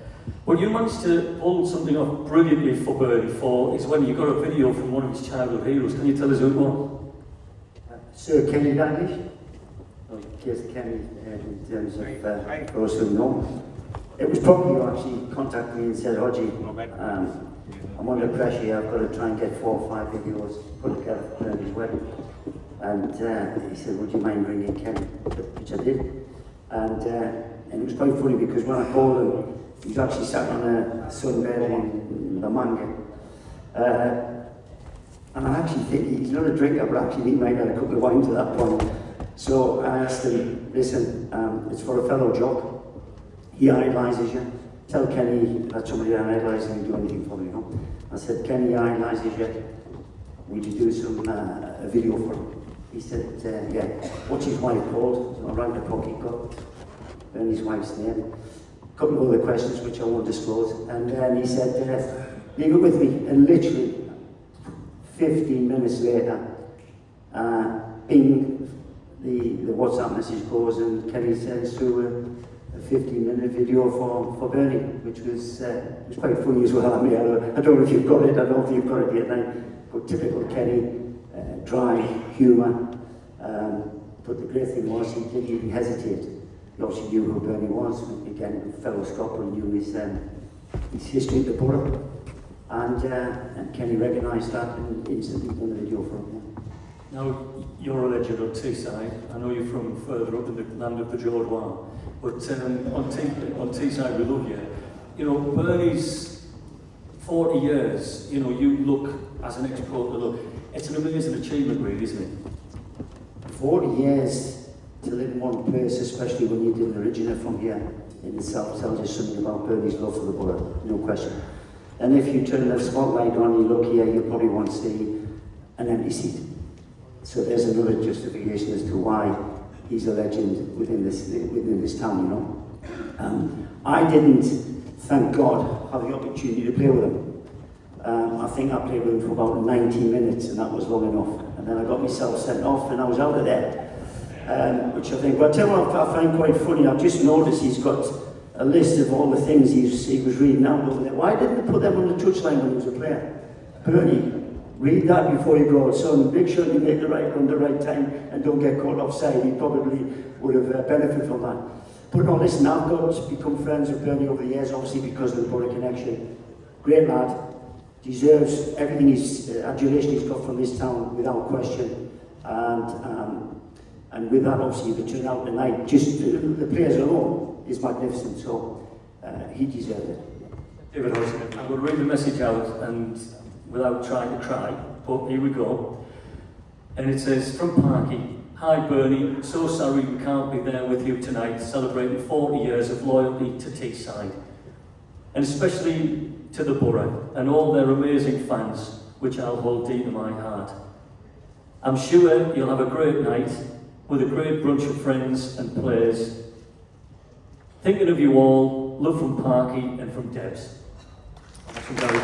But you managed to pull something off brilliantly for Bernie is when you got a video from one of his childhood heroes. Can you tell us who it was? Sir Kenny Dalglish. Here's Kenny in terms of for those who know. It was probably you actually contacted me and said, Hodgie, I'm under pressure here, I've got to try and get 4 or 5 videos put together for Bernie's wedding. And he said, would you mind ringing Kenny? Which I did. And it was quite funny because when I called him, he was actually sat on a sunbed in the manga. And I actually think he's not a drinker, but actually he might have had a couple of wines at that point. So I asked him, listen, it's for a fellow jock. He idolises you. Tell Kenny that somebody that idolises him do anything for me, you know. I said, Kenny idolises you. Would you do some a video for him? He said, yeah. What's his wife called? So I rang the cook, he got Bernie's wife's name. A couple of other questions which I won't disclose. And then he said, leave it with me. And literally 15 minutes later, bing, the WhatsApp message goes and Kenny sends through a 15-minute video for Bernie, which was quite funny as well. I mean, I don't know if you've got it, I don't know if you've got it yet now, but typical Kenny, dry humour. But the great thing was he didn't even hesitate. He obviously knew who Bernie was. Again, fellow Scotland knew his history at the borough. And Kenny recognised that and instantly done a video for him. Now, you're a legend on Teeside. I know you're from further up in the land of the Jordan. But on Teeside, we love you. You know, Bernie's 40 years, you know, you look, as an ex-pro, look, it's an amazing achievement really, isn't it? 40 years to live in one place, especially when you didn't originate from here in the south, tells you something about Bernie's love for the borough, no question. And if you turn the spotlight on, you look here, you probably won't see an empty seat. So there's another justification as to why he's a legend within this town, you know. I didn't, thank God, have the opportunity to play with him. I think I played with him for about 90 minutes and that was long enough. And then I got myself sent off and I was out of there. Which I think, well, I tell you what I find quite funny, I've just noticed he's got a list of all the things he was reading out over there. Why didn't they put them on the touchline when he was a player? Bernie, read that before you go. Son, make sure you make the right run the right time and don't get caught offside. He probably would have benefited from that. But no, listen, I've got to become friends with Bernie over the years, obviously because of the Borough connection. Great lad, deserves everything adulation he's got from this town without question. And with that, obviously, the turnout tonight, just the players alone is magnificent. So he deserved it. David Hodgson, I'm going to read the message out and without trying to cry, but here we go. And it says, from Parky, hi Bernie, so sorry we can't be there with you tonight celebrating 40 years of loyalty to Teeside. And especially to the borough and all their amazing fans, which I'll hold deep in my heart. I'm sure you'll have a great night with a great bunch of friends and players. Thinking of you all, love from Parky and from Debs. From Gary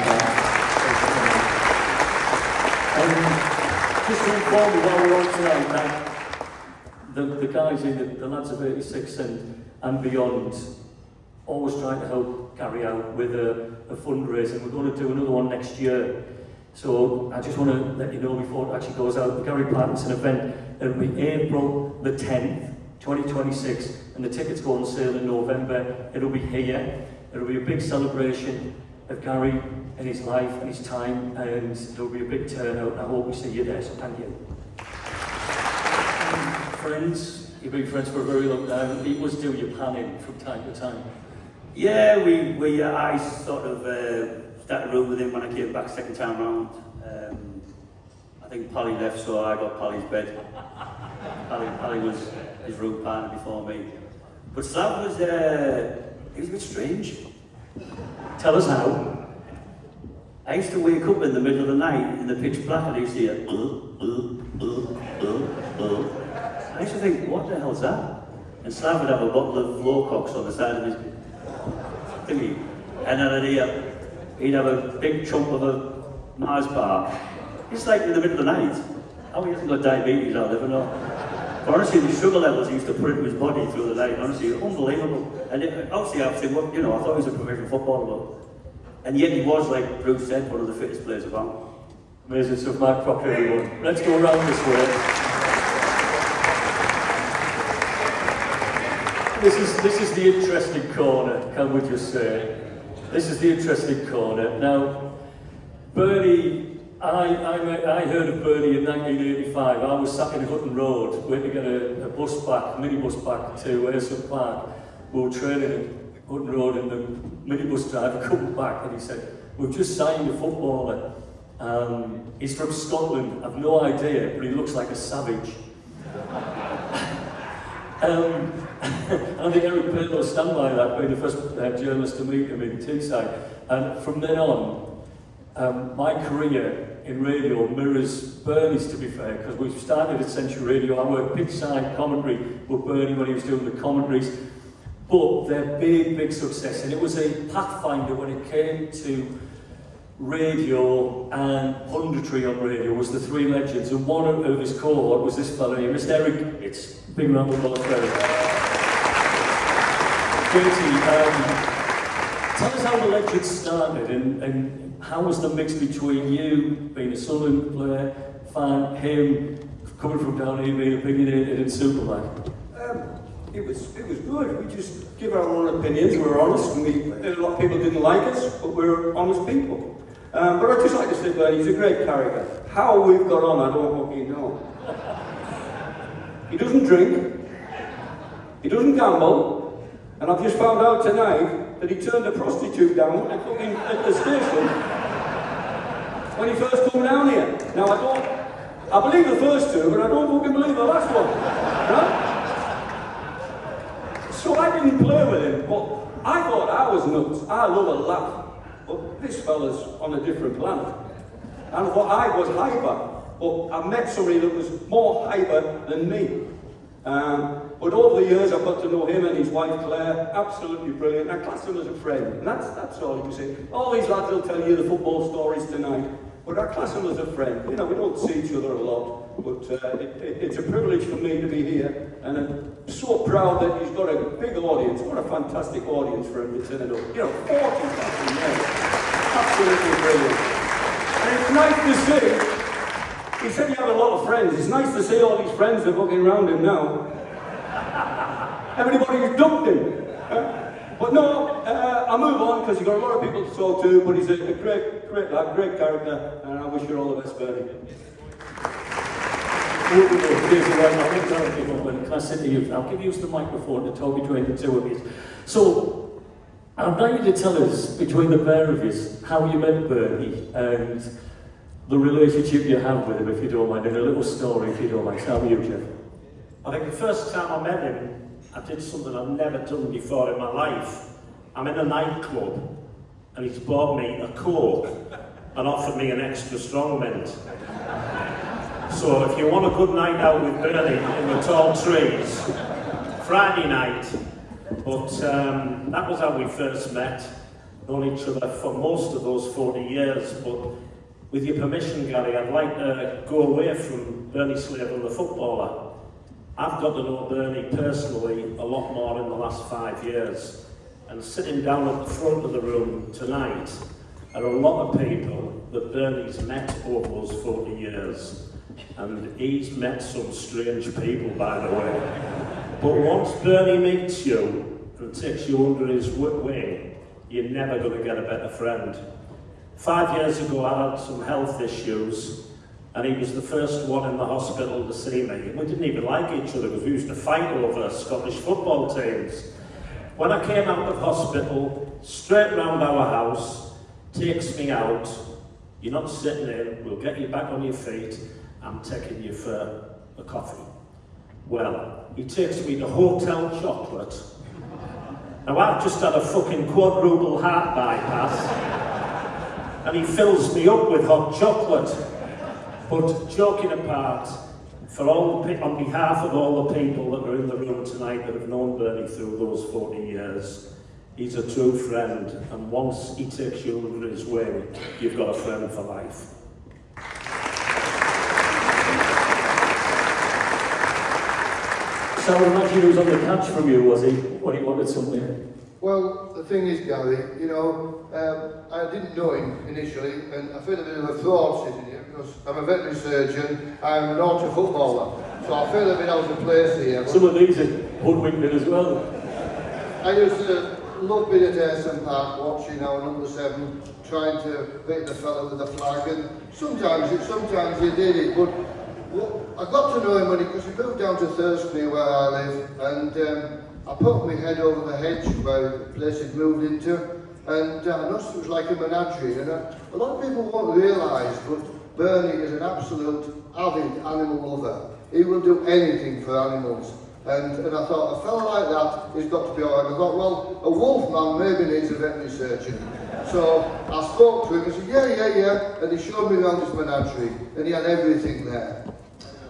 just to inform you while we're on tonight, the guys in the lads of 86 and beyond always trying to help Gary out with a fundraiser. We're going to do another one next year. So I just want to let you know before it actually goes out, the Gary Pattinson event, it'll be April the 10th, 2026, and the tickets go on sale in November. It'll be here. It'll be a big celebration of Gary and his life and his time, and there'll be a big turnout, and I hope we see you there, so thank you. Friends, you've been friends for a very long time. He was doing your planning from time to time. Yeah, I sort of started room with him when I came back second time round. I think Polly left, so I got Polly's bed. Polly was his room partner before me. But Slav was, It was a bit strange. Tell us how. I used to wake up in the middle of the night in the pitch black and I used to hear, I used to think, what the hell's that? And Slav would have a bottle of Lowcocks on the side of his thingy. And then he'd have a big chunk of a Mars bar. It's like in the middle of the night. How he hasn't got diabetes, I'll never know. But honestly, the sugar levels he used to put into his body through the night, honestly, unbelievable. And obviously, I was thinking, well, you know, I thought he was a professional footballer. And yet he was, like Bruce said, one of the fittest players about. Amazing stuff, Mark Proctor, everyone. Let's go around this way. This is the interesting corner, can we just say? This is the interesting corner. Now, Bernie, I heard of Bernie in 1985. I was sat in Hutton Road, waiting to get a bus back, minibus back to Ayrsham Park. We were training in Hutton Road and the minibus driver come back and he said, we've just signed a footballer. He's from Scotland, I've no idea, but he looks like a savage. And I think Eric Payne will stand by that, being the first journalist to meet him in Teeside. And from then on, my career in radio mirrors Bernie's, to be fair, because we started at Century Radio. I worked pitch-side commentary with Bernie when he was doing the commentaries. But their big success, and it was a pathfinder when it came to radio and punditry on radio, was the three legends. And one of his cohort was this fellow here, Mr. Eric. It's big round of applause for Eric. Katie, tell us how the legends started and how was the mix between you being a Sunderland player, fan, him coming from down here being opinionated in Superman? It was good. We just give our own opinions. We were honest, and a lot of people didn't like us, but we were honest people. But I'd just like to say, Bernie, he's a great character. How we've got on, I don't fucking know. He doesn't drink. He doesn't gamble. And I've just found out tonight that he turned a prostitute down at the station when he first came down here. Now I believe the first two, but I don't fucking believe the last one. Right? So I didn't play with him, but I thought I was nuts. I love a laugh. But this fella's on a different planet. And I thought I was hyper. But I met somebody that was more hyper than me. But over the years I've got to know him and his wife Claire. Absolutely brilliant. I class them as a friend. And that's all you can say. All these lads will tell you the football stories tonight. But I class him as a friend. You know, we don't see each other a lot. But it's a privilege for me to be here. And I'm so proud that he's got a big audience. What a fantastic audience for him to turn up. You know, 40,000 men. Absolutely brilliant. And it's nice to see. He said he had a lot of friends. It's nice to see all these friends are fucking around him now. Everybody's dumped him. But no, I'll move on because he's got a lot of people to talk to, but he's a great lad, great character, and I wish you all the best, Bernie. I'll give you the microphone to talk between the two of you. So, I'd like you to tell us, between the pair of you, how you met Bernie and the relationship you have with him, if you don't mind, and a little story, if you don't mind. How are you, Jeff? I think the first time I met him, I did something I've never done before in my life. I'm in a nightclub, and he's bought me a Coke and offered me an extra strong mint. So if you want a good night out with Bernie in the tall trees, Friday night. But that was how we first met. Known each other for most of those 40 years, but with your permission, Gary, I'd like to go away from Bernie Slaven, the footballer. I've got to know Bernie personally a lot more in the last 5 years. And sitting down at the front of the room tonight are a lot of people that Bernie's met over those 40 years. And he's met some strange people, by the way. But once Bernie meets you and takes you under his wing, you're never going to get a better friend. 5 years ago, I had some health issues, and he was the first one in the hospital to see me. We didn't even like each other because we used to fight over Scottish football teams. When I came out of hospital, straight round our house, takes me out. You're not sitting in, we'll get you back on your feet. I'm taking you for a coffee. Well, he takes me to Hotel Chocolate Now I've just had a fucking quadruple heart bypass and he fills me up with hot chocolate. But joking apart, on behalf of all the people that are in the room tonight that have known Bernie through those 40 years, he's a true friend, and once he takes you under his wing, you've got a friend for life. So I imagine he was on the catch from you, was he, when he wanted something? Well, the thing is, Gary, you know, I didn't know him initially, and I feel a bit of a fraud sitting here, because I'm a veterinary surgeon, I'm not a footballer, so I feel a bit out of place here. Some of these are hoodwinked as well. I used to love being at Ayrton Park, watching our number 7, trying to beat the fella with the flag, and sometimes he did it, but I got to know him because he moved down to Thursby where I live, and I put my head over the hedge where the place he'd moved into, and I noticed it was like a menagerie, and a lot of people won't realise, but Bernie is an absolute avid animal lover. He will do anything for animals, and I thought, a fella like that has got to be alright. I thought, well, a wolf man maybe needs a veterinary surgeon. So I spoke to him, and he said, yeah, and he showed me around his menagerie, and he had everything there.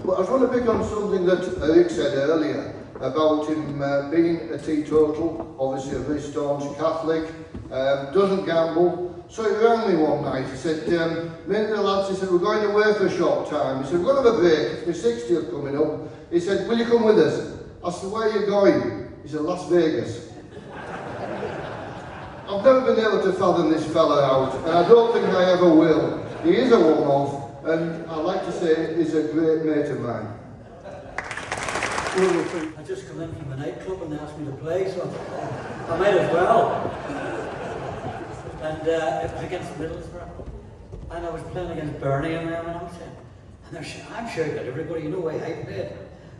But I just want to pick on something that Eric said earlier about him being a teetotal, obviously a very staunch Catholic, doesn't gamble. So he rang me one night, he said, me and the lads, he said, we're going away for a short time. He said, we're going to have a break, it's my 60th coming up. He said, will you come with us? I said, where are you going? He said, Las Vegas. I've never been able to fathom this fella out, and I don't think I ever will. He is a one-off, and I like to say he's a great mate of mine. I just come in from a nightclub and they asked me to play, so I might as well. And it was against Middlesbrough, and I was playing against Bernie and them, and I'm shouting at everybody, you know why I played.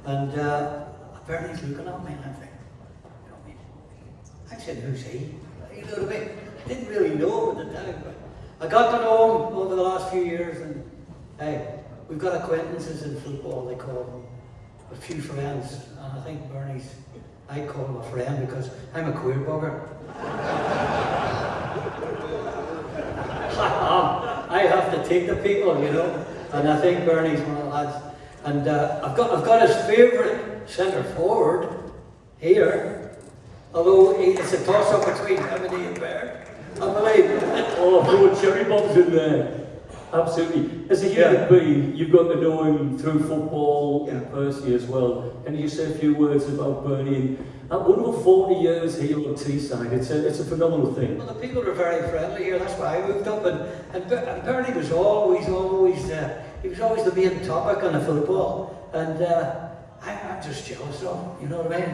And Bernie's looking at me, and I'm thinking, you know what I mean? I said, who's he? You know what I mean? I didn't really know him at the time, but I got to know him over the last few years, and hey, we've got acquaintances in football, they call them. A few friends, and I think Bernie's, I call him a friend because I'm a queer bugger. I have to take the people, you know, and I think Bernie's one of the lads. And I've got his favourite centre forward here, although it's a toss-up between him and Ian Baird. I believe. Oh, throwing cherry bombs in there. Absolutely. As a human being, you've got to know him through football and Percy as well. Can you say a few words about Bernie and that wonderful 40 years here on Teeside? It's a phenomenal thing. Well, the people are very friendly here. That's why I moved up, and Bernie was always he was always the main topic on the football, and I'm just jealous of him. You know what I mean?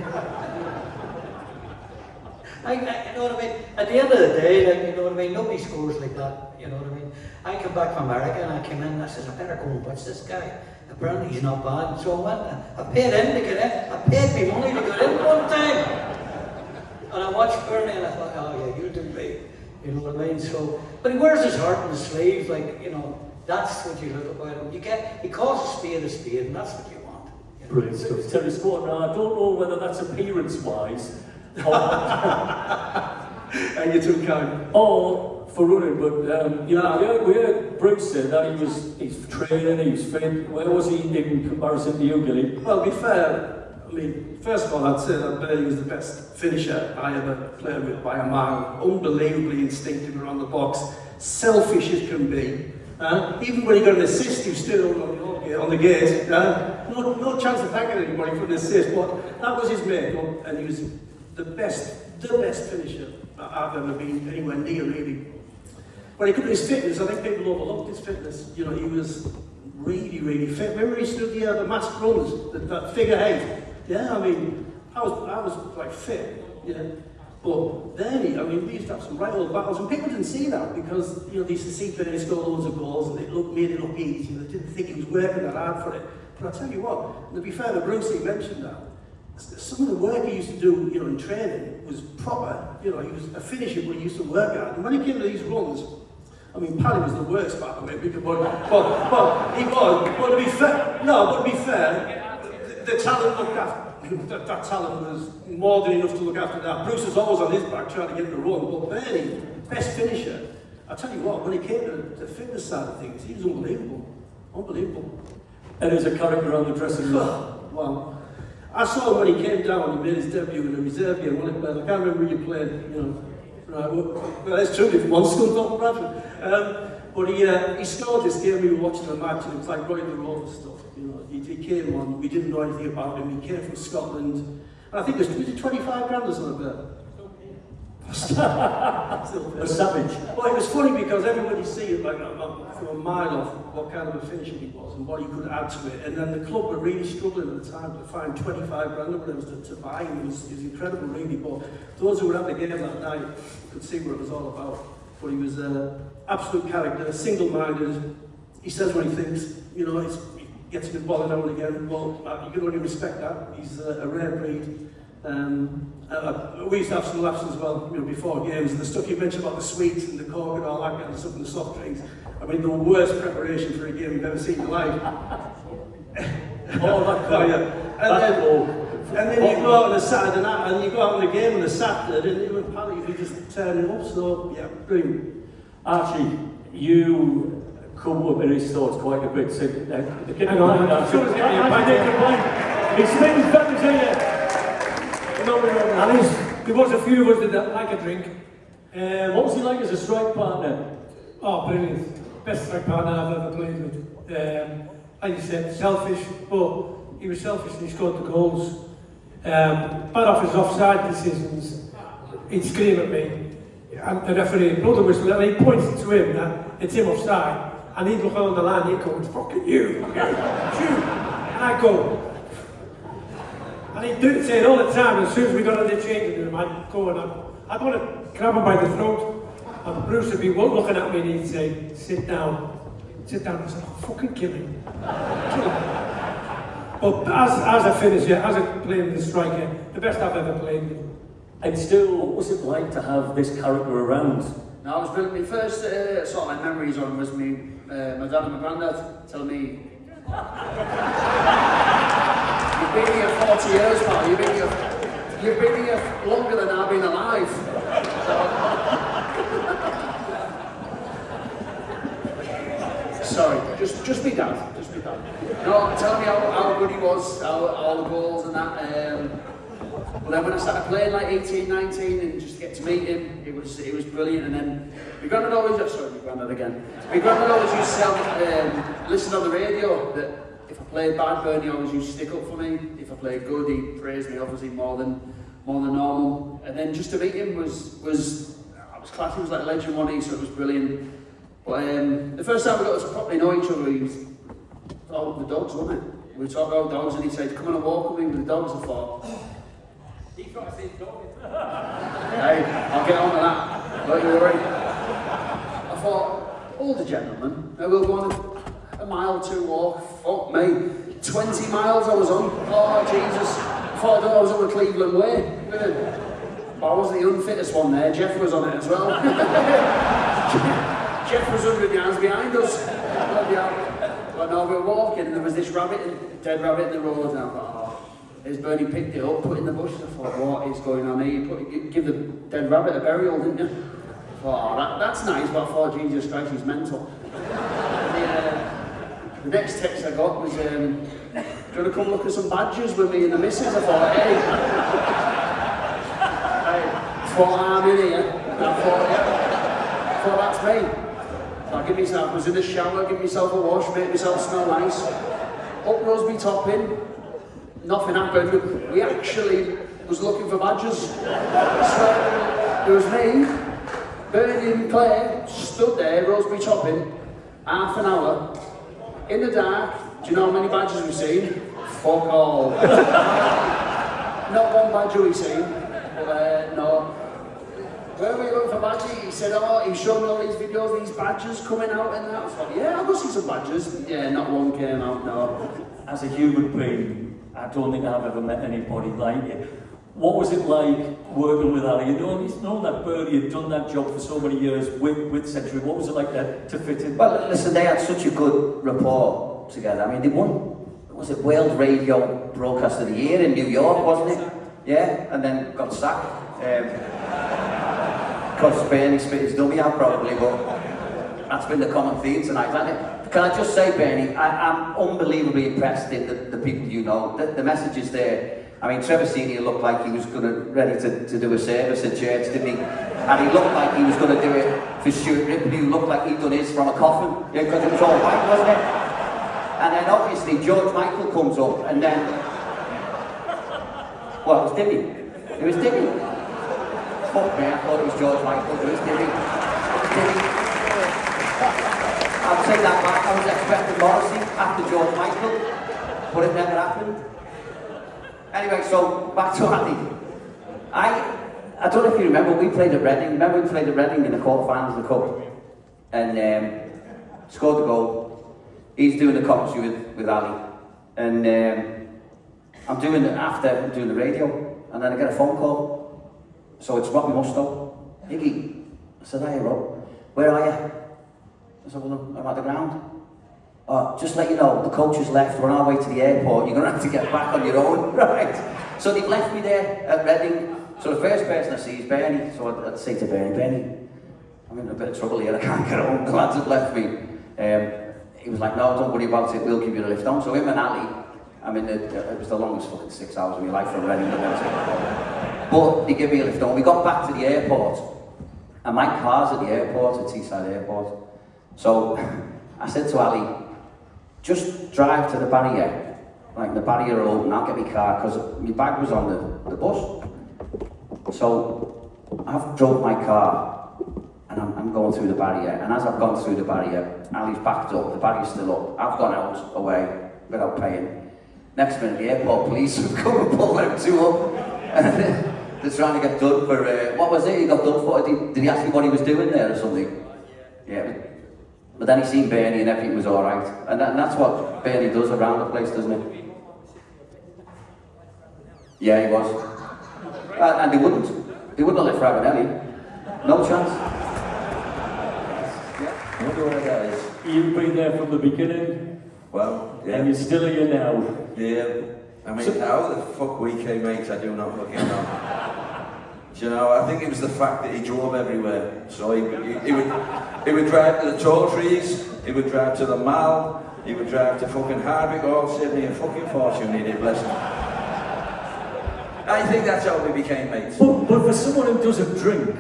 You know what I mean? At the end of the day, like, you know what I mean, nobody scores like that, you know what I mean? I come back from America and I came in and I said, I better go and watch this guy. Apparently he's not bad. So I went, I paid in to get in. I paid me money to get in one time. And I watched Bernie and I thought, oh yeah, you'll do great. You know what I mean? So, but he wears his heart on his sleeve, like, you know, that's what you look about him. He calls a spade, and that's what you want. You know? Brilliant stuff. Terry Sport, now I don't know whether that's appearance-wise, and you took kind. Or for running, but you know, we heard Bruce say that he's training, he's fit. Where was he in comparison to you, Gilly? Well, to be fair, I mean, first of all, I'd say that Bernie was the best finisher I ever played with by a mile. Unbelievably instinctive around the box, selfish as can be. Even when he got an assist, he was still on the gate. No chance of thanking anybody for an assist, but that was his makeup, and he was the best finisher I've ever been anywhere near, really. When he got his fitness, I think people overlooked his fitness. You know, he was really, really fit. Remember he stood the masked runners, that figure 8? Yeah, I mean, I was like fit, you know. But then, I mean, we used to have some right old battles, and people didn't see that because, you know, they used to see Bernie score loads of goals, and made it look easy, and they didn't think he was working that hard for it. But I tell you what, and to be fair to Brucey mentioned that, some of the work he used to do, you know, in training was proper. You know, he was a finisher, but he used to work hard. And when he came to these runs, I mean, Paddy was the worst, by the way, because, but he was. But to be fair, the talent looked after, that talent was more than enough to look after that. Bruce was always on his back trying to get the run, but Bernie, best finisher. I tell you what, when he came to the fitness side of things, he was unbelievable. Unbelievable. And as a character around the dressing room. Well, I saw him when he came down, he made his debut in a reserve game. I can't remember who you played, you know. Right, well, that's true, if one Scunthorpe Bradford. But he scored this game, we were watching the match, and it was like Roy the Road and stuff. You know, he came on, we didn't know anything about him, he came from Scotland. And I think was it 25 grand or something like that? A savage. Well, it was funny because everybody see it like from a mile off what kind of a finisher he was and what he could add to it. And then the club were really struggling at the time to find 25 grand or whatever to buy him. It was incredible, really. But those who were at the game that night could see what it was all about. But he was an absolute character, single-minded. He says what he thinks. You know, he gets a bit bothered now and again. Well, you can only respect that. He's a rare breed. We used to have some laughs as well, you know, before games, and the stuff you mentioned about the sweets and the coke and all that kind of stuff and the soft drinks. I mean, the worst preparation for a game you've ever seen in your life. And then you go out on a Saturday night, and you go out on the game on a Saturday, and apparently you just turn it up. So yeah, brilliant. Archie, you come up in his thoughts quite a bit. So, hang on, I'm sure it's getting a point. He's spinning feathers here. There was a few of us that like a drink. What was he like as a strike partner? Oh, brilliant. Best strike partner I've ever played with. Like you said, selfish, but he was selfish and he scored the goals. Bad off his offside decisions. He'd scream at me. And the referee, blow the whistle, and he points to him that it's him offside. And he'd look on the line, he'd go, it's fucking you. And I'd go. And he'd say it all the time. As soon as we got in the changing room, I'd go and I'd want to grab him by the throat. And Bruce would be looking at me and he'd say, sit down. Sit down. I said, oh, fucking kill him. Kill him. But as a finisher, as a playing with a striker, the best I've ever played with. And still, what was it like to have this character around? No, I was brilliant. My first sort of like memories on was my dad and my granddad telling me, you've been here 40 years, pal. You've been here longer than I've been alive. Sorry, just me dad. Just me dad. No, tell me how good he was, all the goals and that. But then when I started playing like 18, 19 and just to get to meet him, it was brilliant. And then my granddad always, my granddad again. My granddad always used to listen on the radio that if I played bad, Bernie always used to stick up for me. If I played good, he praised me obviously more than normal. And then just to meet him was class. He was like a legend, wasn't he? So it was brilliant. But the first time we got to properly know each other, he was the dogs, wasn't it? We were talking about dogs, and he said, "Come on and walk with me with the dogs." I thought, He's got to see the dog. hey, I'll get on with that. Don't you worry. I thought, older gentleman, now we'll go on a mile, 2 walk. Fuck me. 20 miles I was on. Oh, Jesus. I thought I was on the Cleveland Way. But I wasn't the unfittest one there. Jeff was on it as well. Jeff was 100 yards behind us. But no, we were walking and there was this dead rabbit in the road. And I thought, as Bernie picked it up, put it in the bush, I thought, what is going on here? You give the dead rabbit a burial, didn't you? I thought, oh, that's nice, but I thought, Jesus Christ, he's mental. The next text I got was, do you want to come look at some badgers with me and the missus? I thought, hey. I thought, I'm in here. And I thought, yeah. I thought, that's me. So I was in the shower, give myself a wash, make myself smell nice. Up Rosby Topping. Nothing happened. We actually was looking for badgers. So there was me, Bernie and Claire, stood there, Roseby Topping, half an hour, in the dark. Do you know how many badgers we've seen? Fuck all. Not one badger we've seen. But, no. Where were you looking for badgers? He said, oh, he's showing me all these videos, these badgers coming out and that. I was like, yeah, I'll go see some badgers. Yeah, not one came out, no. As a human being, I don't think I've ever met anybody like it. What was it like working with Ali? You know that Bernie had done that job for so many years with Century. What was it like to fit in? Well, listen, they had such a good rapport together. I mean, they won was it World Radio Broadcast of the Year in New York, wasn't it? Yeah, and then got sacked. Because Bernie spit his dummy out probably, but that's been the common theme tonight, hasn't it? Can I just say, Bernie, I'm unbelievably impressed in the people you know. The message is there. I mean, Trevor Senior looked like he was ready to do a service at church, didn't he? And he looked like he was going to do it for Stuart Ripley, who looked like he'd done his from a coffin, yeah, because it was all white, wasn't it? And then obviously George Michael comes up, and then... Well, it was Dimmy. It was Dimmy. Fuck me, I thought it was George Michael, it was Dimmy. I'll take that back. I was expecting Morrissey after George Michael, but it never happened. Anyway, so back to Andy. I don't know if you remember, we played at Reading. Remember we played at Reading in the quarterfinals of the Cup? And scored the goal. He's doing the commentary with Ali. And I'm doing the radio. And then I get a phone call. So it's Robbie Mustoe. Iggy. I said, "Hey Rob, where are you?" I said, "Well, I'm at the ground." "Oh, just let you know, the coach has left, we're on our way to the airport, you're going to have to get back on your own." Right. So they've left me there at Reading. So the first person I see is Bernie. So I'd say to Bernie, "I'm in a bit of trouble here, I can't get home, the lads have left me." He was like, "No, don't worry about it, we'll give you the lift home." So him and Ali, it was the longest fucking 6 hours of my life from Reading. But they gave me a lift home. We got back to the airport, and my car's at the airport, at Teeside Airport. So I said to Ali, "Just drive to the barrier, like the barrier will open, I'll get my car," because my bag was on the bus. So I've drove my car, and I'm going through the barrier, and as I've gone through the barrier, Ali's backed up, the barrier's still up, I've gone out, away, without paying. Next minute, the airport police have come and pulled them two up, and they're trying to get done for, what was it he got done for? Did he ask me what he was doing there or something? Yeah. But then he seen Bernie and everything was alright. And that's what Bernie does around the place, doesn't he? Yeah, he was. And they wouldn't have left Ravenelli. No chance. I wonder what that is. You've been there from the beginning. Well, yeah. And you're still here now. Yeah. I mean, how the fuck we came mates, I do not fucking know. You know, I think it was the fact that he drove everywhere. So he would drive to the tall trees, he would drive to the mall, he would drive to fucking Hardwick, all saved me a fucking fortune, he did, bless him. I think that's how we became mates. But for someone who doesn't drink,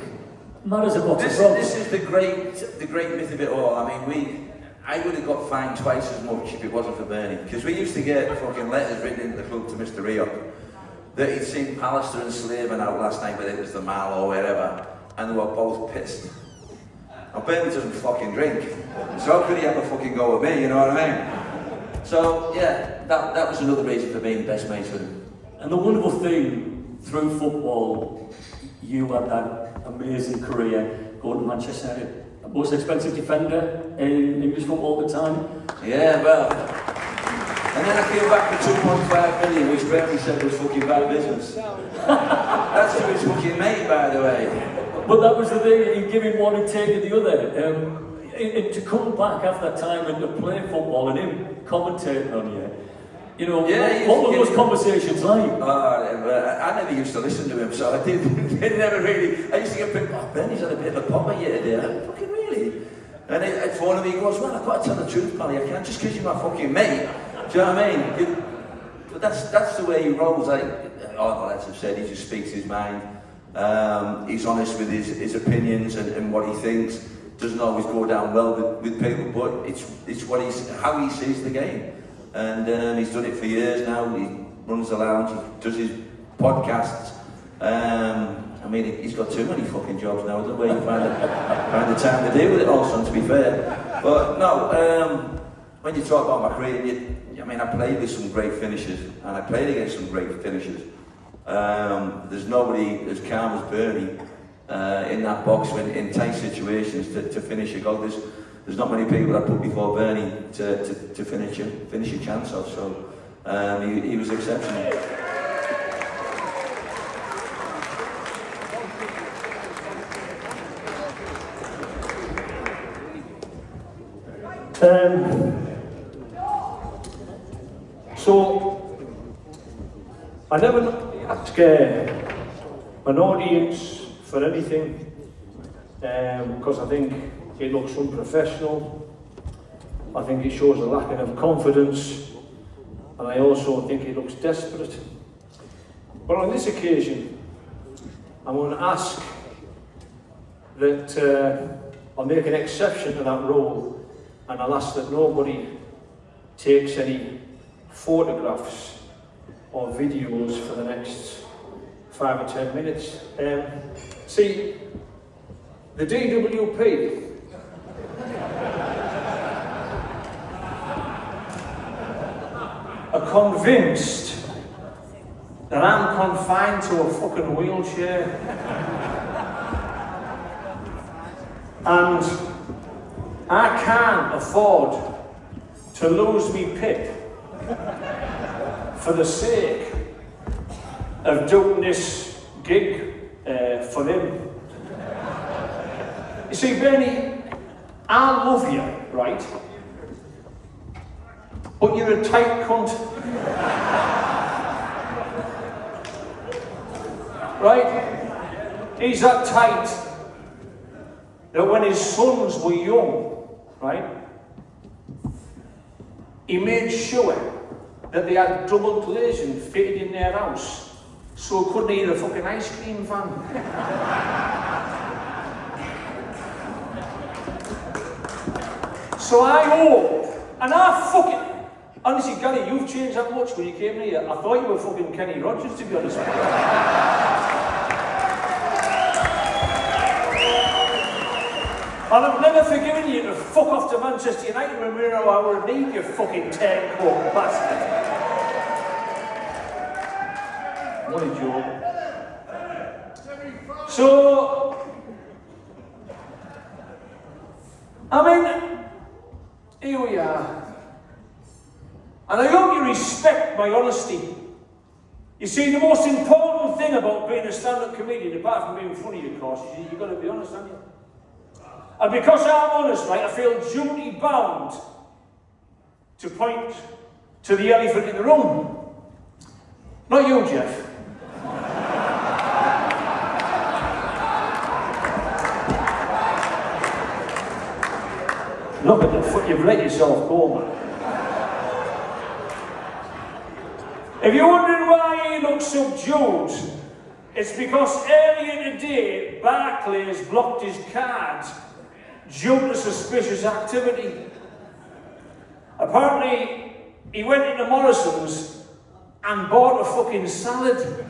not as a box of frogs. This is the great myth of it all. I mean, I would have got fined twice as much if it wasn't for Bernie. Because we used to get fucking letters written into the club to Mr. Rio that he'd seen Pallister and Slaven out last night, whether it was the Mall or wherever, and they were both pissed. Now, Bernie doesn't fucking drink, so how could he ever fucking go with me, you know what I mean? So, yeah, that was another reason for being best mates with him. And the wonderful thing, through football, you had that amazing career going to Manchester United. Most expensive defender in English football at the time. Yeah, well, and then I came back for 2.5 million, which Bernie said was fucking bad business. That's to his fucking mate, by the way. But that was the thing, he'd give him one and take the other. And to come back after that time and to play football and him commentating on you, you know, yeah, what were those conversations like? I never used to listen to him, so I didn't never really. I used to get picked, "Oh, Benny's had a bit of a pop here today." Like, fucking really? And I'd phone him, he goes, "Well, I've got to tell the truth, Pally, I can't just because you're my fucking mate." Do you know what I mean? But that's the way he rolls. Like, all the lads have said, he just speaks his mind. He's honest with his opinions and what he thinks. Doesn't always go down well with people, but it's how he sees the game. And he's done it for years now. He runs the lounge, he does his podcasts. I mean, he's got too many fucking jobs now, doesn't he? Find the time to deal with it all, son, to be fair. But no, when you talk about my career, I mean, I played with some great finishers, and I played against some great finishers. There's nobody as calm as Bernie in that box when in tight situations to finish a goal. There's not many people that put before Bernie to finish a chance off, so he was exceptional. So, I never ask an audience for anything because I think it looks unprofessional. I think it shows a lack of confidence, and I also think it looks desperate. But on this occasion, I'm going to ask that I'll make an exception to that rule, and I'll ask that nobody takes any photographs or videos for the next 5 or 10 minutes. See, the DWP are convinced that I'm confined to a fucking wheelchair. And I can't afford to lose me pip for the sake of doing this gig for them. You see, Bernie, I love you, right? But you're a tight cunt. Right? He's that tight that when his sons were young, right, he made sure that they had double glazing fitted in their house so he couldn't eat a fucking ice cream van. So I hope, and I fucking, honestly, Gary, you've changed that much when you came here. I thought you were fucking Kenny Rogers, to be honest with you. And I've never forgiven you to fuck off to Manchester United when we were on our knee, you fucking turncoat bastard. What a joke. So, I mean, here we are. And I hope you respect my honesty. You see, the most important thing about being a stand-up comedian, apart from being funny, of course, is you've got to be honest, haven't you? And because I'm honest, right, I feel duty bound to point to the elephant in the room. Not you, Jeff. Look at the foot, you've let yourself go, man. If you're wondering why he looks subdued, it's because earlier today, Barclays blocked his card due to suspicious activity. Apparently, he went into Morrison's and bought a fucking salad.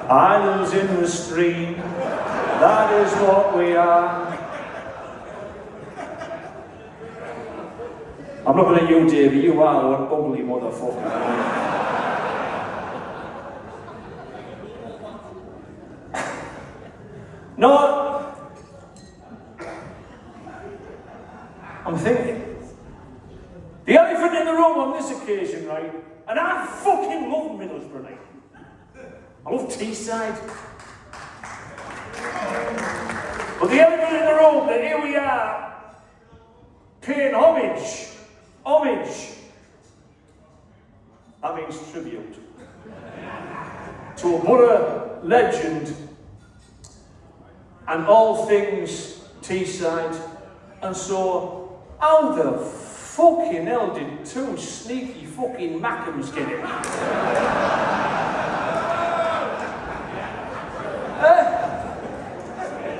Islands in the stream, that is what we are. I'm looking at you, Davey, you are an ugly motherfucker. No, I'm thinking. The elephant in the room on this occasion, right? And I fucking love Middlesbrough, right? I love Teeside. But the elephant in the room, that here we are, paying homage. That means tribute. To a Borough legend and all things Teeside. And so, how the fucking hell did two sneaky fucking Mackhams get it?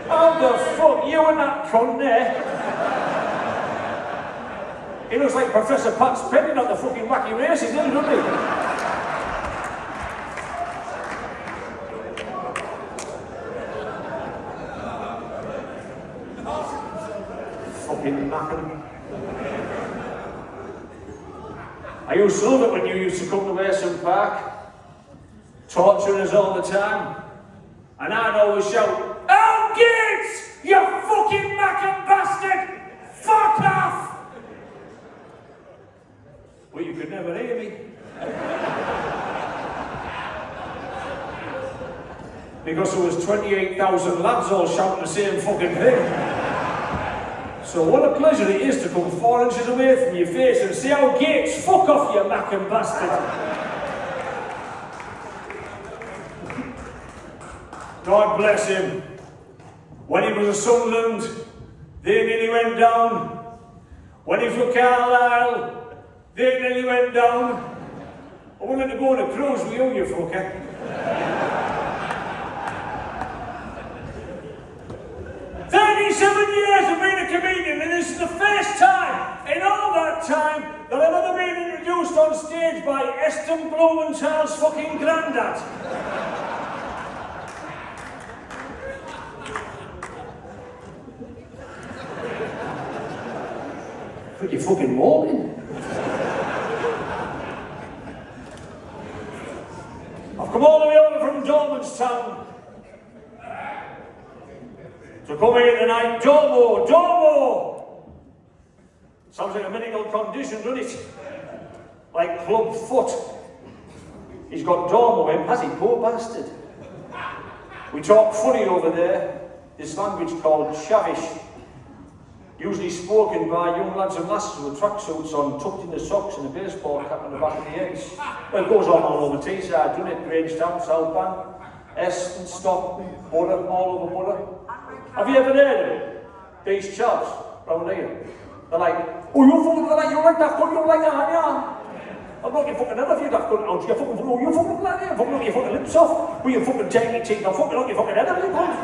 How the fuck, you and that cunt there? He looks like Professor Pat's Penny, not the fucking wacky races, doesn't he? Fucking Mackham. I used to love it when you used to come to Ayresome Park, torturing us all the time, and I'd always shout, "Al Gates, you fucking Mackham bastard! Fuck off!" but you could never hear me. Because there was 28,000 lads all shouting the same fucking thing. So what a pleasure it is to come 4 inches away from your face and say, "Oh, Gates, fuck off, you mackin' bastard." God bless him. When he was a Sunderland, they nearly went down. When he was with Carlisle, they nearly went down. I wanted to go on a cruise with you, you fucker. 37 years of being a comedian, and this is the first time in all that time that I've ever been introduced on stage by Eston Blumenthal's fucking granddad. Put your fucking moaning. I've come all the way over from Dormanstown to come here tonight. Domo! Sounds like a medical condition, doesn't it? Like club foot. He's got Domo in, has he? Poor bastard. We talk funny over there. This language called Shavish. Usually spoken by young lads and lasses with tracksuits on, tucked in the socks and a baseball cap on the back of the eggs. Well, it goes on all over Teeside, doesn't it? Grangetown, South Bank, Eston, Stockton, Butter, all over Butter. Have you ever heard of it? These chaps round here. They're like, "Oh, you fucking like that, you like that, yeah." I'm not your fucking head off you, that cunt. You fucking like that, you fucking knock your fucking lips off. Will you fucking take your teeth? I'll fucking knock your fucking head off you, cunt.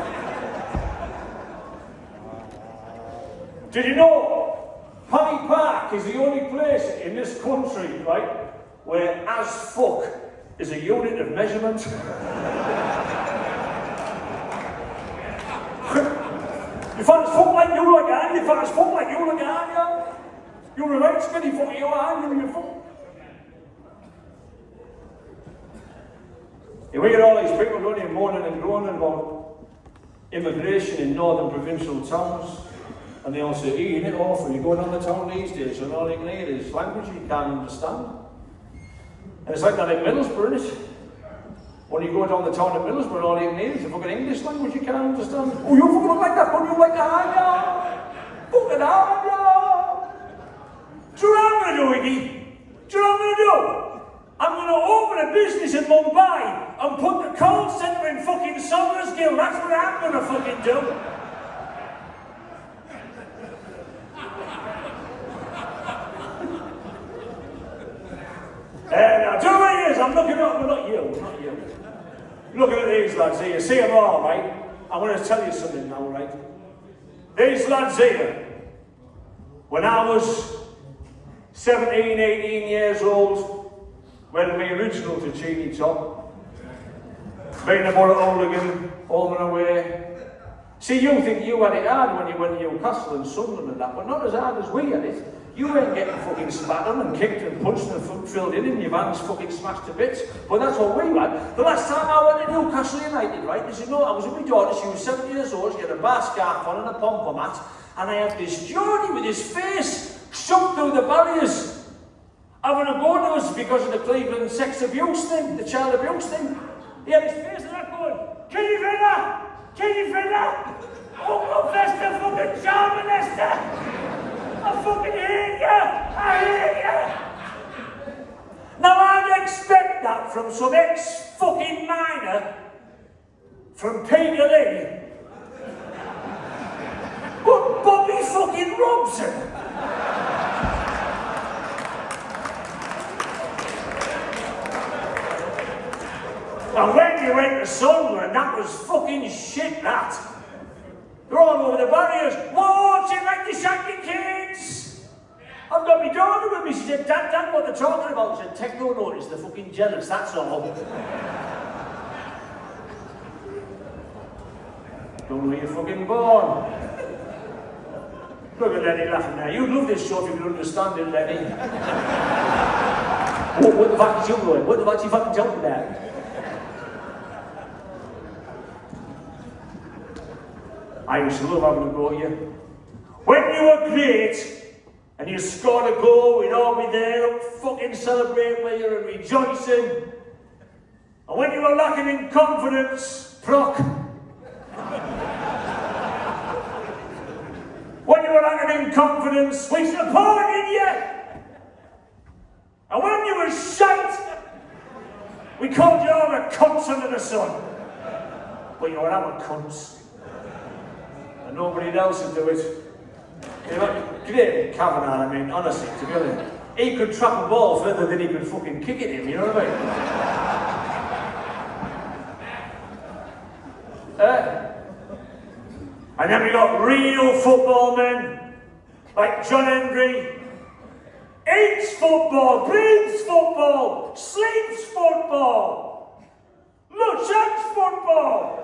Did you know Paddy Park is the only place in this country, right, where as fuck is a unit of measurement? You find as fuck like you like I, you find as fuck like you like I, yeah? You're a right skinny fuck you are, you're fuck. You hear all these people going in moaning and groaning about immigration in northern provincial towns. And they all say, "Ian, it awful, you go down the town these days and all you can hear is language you can't understand." And it's like that in Middlesbrough, isn't it? When you go down the town in Middlesbrough, all you can hear is a fucking English language you can't understand. "Oh, you fucking look like that, but you like that, yeah? Fucking hard, yeah?" Do you know what I'm going to do, Iggy? Do you know what I'm going to do? I'm going to open a business in Mumbai and put the call centre in fucking Somers Gill. That's what I'm going to fucking do. Now, do you know what it is? I'm looking at, not you. Looking at these lads here, you see them all, right? I'm going to tell you something now, right? These lads here, when I was 17, 18 years old, wearing my original Ticini top, being a hooligan, home and away. See, you think you had it hard when you went to Newcastle and Sunderland and that, but not as hard as we had it. You ain't getting fucking spat on and kicked and punched and filled in your vans fucking smashed to bits. But that's what we had. The last time I went to Newcastle United, right, as you know, I was with my daughter, she was 7 years old, she had a bar scarf on and a pom-pom hat, and I had this Geordie with his face shoved through the barriers, having a go to us because of the Cleveland sex abuse thing, the child abuse thing. He had his face and that going, Kenny Villa! Oh, Lester, fucking charming Lester! I fucking hate you! I hate you! Now I'd expect that from some ex-fucking miner from Peterlee. But Bobby fucking Robson! And when you went to Sunderland, that was fucking shit, that. They're all over the barriers. What's it like the shaggy kids? I've got my daughter with me. She said, Dad, what they're talking about? She said, take no notice, they're fucking jealous, that's all. Don't know you're fucking born. Look at Lenny laughing now. You'd love this show if you could understand it, Lenny. What the fuck is you doing? What the fuck are you fucking talking about? I used to love having a go at you. When you were great and you scored a goal, we'd all be there, fucking celebrating with you and rejoicing. And when you were lacking in confidence, Proc, when you were lacking in confidence, we supported you. And when you were shite, we called you all the cunts under the sun. But you were our cunts. And nobody else would do it. You know, great Kavanagh, I mean, honestly, to be honest. He could trap a ball further than he could fucking kick it in, you know what I mean? And then we got real football men, like John Hendry. Eats football, breathes football, sleeps football, looks at football.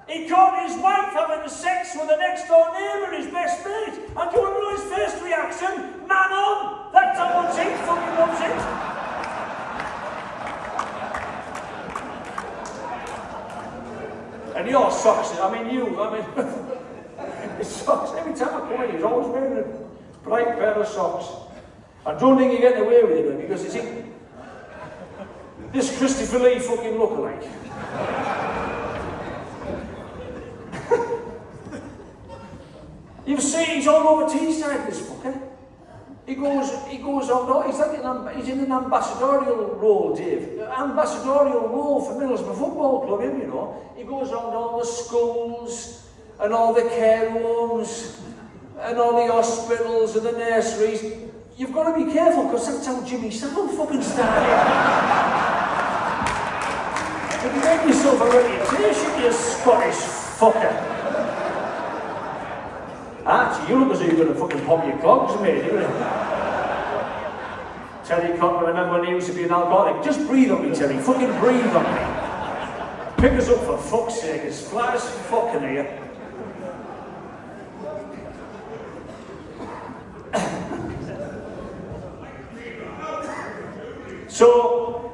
He caught his wife having sex with the next door neighbour, his best mate. And do you want to know his first reaction? Man on! That's how much he fucking loves it. And your socks, his socks, every time I come in, he's always wearing a bright pair of socks. I don't think you're getting away with it, because you see, this Christopher Lee fucking lookalike. You've seen he's all over Teeside, this fucker. He goes on, he's in an ambassadorial role, Dave. Ambassadorial role for Middlesbrough Football Club, him, you know. He goes around all the schools and all the care homes and all the hospitals and the nurseries. You've got to be careful, because that's how Jimmy Savile fucking started. You make yourself a reputation, you Scottish fucker. Actually, you look as though you're going to fucking pop your clogs, mate, don't you? Terry Cotton, remember when he used to be an alcoholic? Just breathe on me, Terry. Fucking breathe on me. Pick us up for fuck's sake. It's flat as fucking here. So,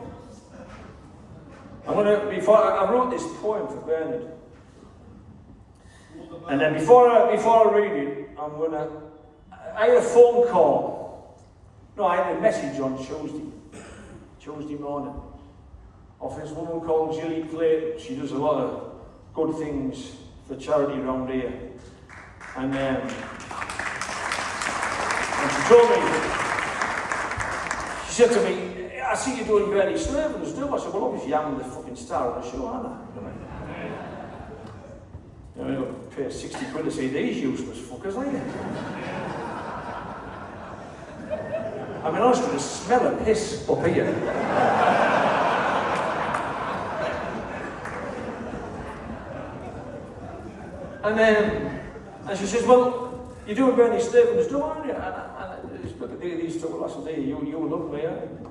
I wrote this poem for Bernard. And then before I read it, I had a phone call. No, I had a message on Tuesday morning, of this woman called Gilly Clayton. She does a lot of good things for charity around here. And she told me, she said to me, I see you doing Bernie Slaven's do. I said, well, obviously I'm the fucking star of the show, aren't I? You know, you've got to pay 60 quid to see these useless fuckers, aren't you? I mean, I was going to smell a piss up here. And she says, well, you're doing Bernie Slaven's do, aren't you? And look at these two lessons here, you love me, aren't you?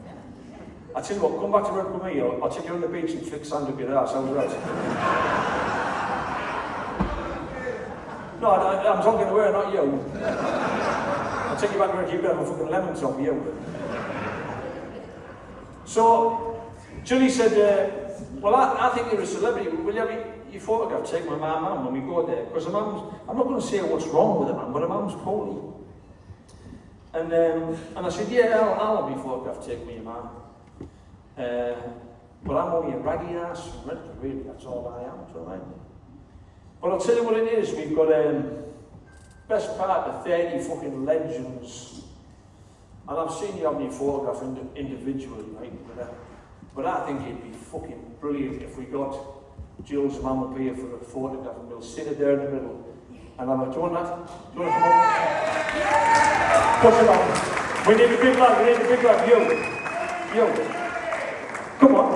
I tell you what, come back to work with me, I'll take you on the beach and flick sand up your ass, how's that? No, I'm talking to her, not you. I'll take you back to work, you can have a fucking lemon top, you. So, Julie said, well, I think you're a celebrity, will you have your photograph taken with my mum when we go there? Because her mum's, I'm not going to say what's wrong with her mum, but her mum's poorly. And I said, yeah, I'll have my photograph taken with your mum. But I'm only a raggy ass, really, that's all I am, do you know what I mean? But I'll tell you what it is, we've got best part of 30 fucking legends. And I've seen you have me photograph individually, right? But I think it'd be fucking brilliant if we got Jill's mum up here for a photograph and we'll sit her there in the middle. And I'm like, do you want that? Do you want to come up? Push it on. We need a big lad, Yo. Come on.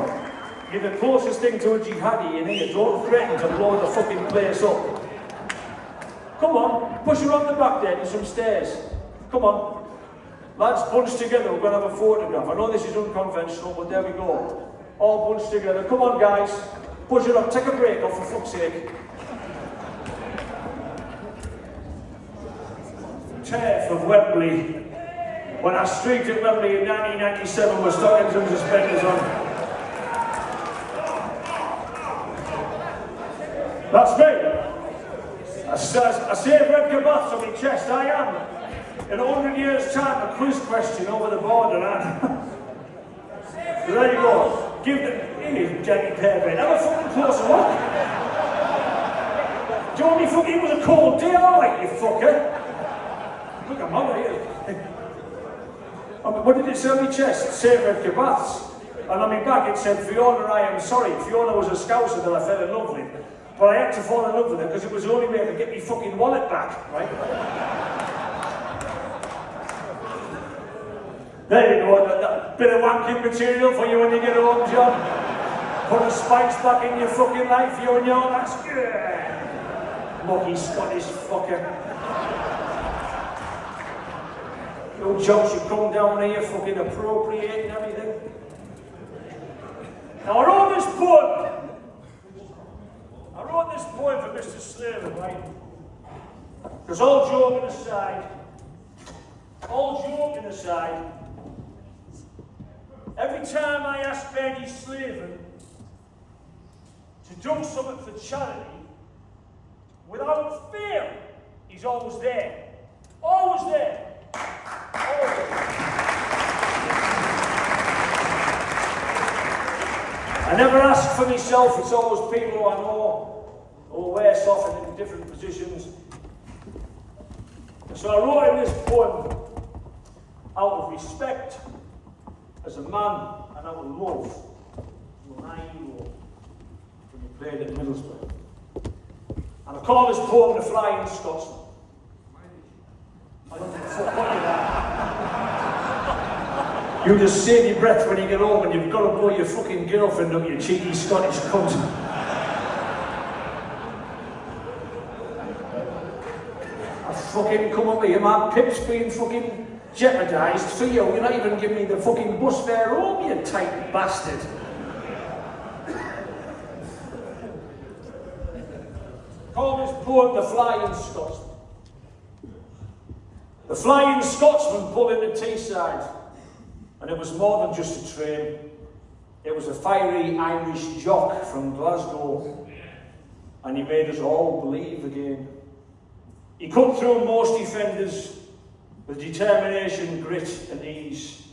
You're the closest thing to a jihadi in here. Don't threaten to blow the fucking place up. Come on, push her on the back there to some stairs. Come on. Lads, bunch together, we're going to have a photograph. I know this is unconventional, but there we go. All bunched together. Come on, guys. Push it up. Take a break off, for fuck's sake. Turf of Wembley. When I streaked at Wembley in 1997 with stockings and suspenders on. That's me. I save red kebabs on my chest, I am. In 100 years' time, a quiz question over the border, and there you go. Give the Jenny Pearby. Have a fucking closer look. Johnny fucking, it was a cold day, alright, you fucker. Look, I'm on here. What did it say on my chest? Save Red Baths. And on my back it said, Fiona, I am sorry. Fiona was a scouser that I fell in love with. But I had to fall in love with her because it was the only way I could get my fucking wallet back, right? There you go, that bit of wanking material for you when you get home, John. Put the spikes back in your fucking life, you and your ass. Yeah. Lucky Scottish fucker. Your job should come down here fucking appropriating everything. Now I wrote this poem for Mr. Slaven, right? Because all joking aside, every time I ask Bernie Slaven to do something for charity, without fail, he's always there. Always there. Always. I never ask for myself, it's always people who I know who are worse off in different positions. So I wrote in this poem out of respect as a man and out of love for my hero when he played at Middlesbrough. And I call this poem The Flying Scotsman. I don't think what you You just save your breath when you get home and you've got to blow your fucking girlfriend up, you cheeky Scottish cunt. Fucking come up here, my pip's being fucking jeopardised for you. You're not even giving me the fucking bus fare home, you tight bastard. Call this poem The Flying Scotsman. The Flying Scotsman pulled into Teeside, and it was more than just a train. It was a fiery Irish jock from Glasgow, and he made us all believe again. He cut through most defenders with determination, grit and ease.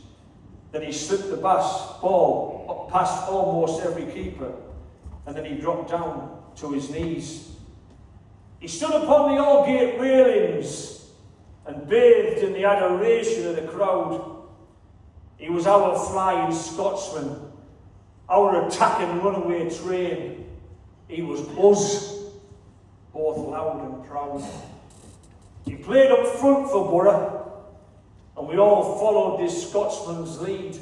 Then he slipped the ball up past almost every keeper, and then he dropped down to his knees. He stood upon the Aldgate railings and bathed in the adoration of the crowd. He was our Flying Scotsman, our attacking runaway train. He was us, both loud and proud. He played up front for Borough, and we all followed this Scotsman's lead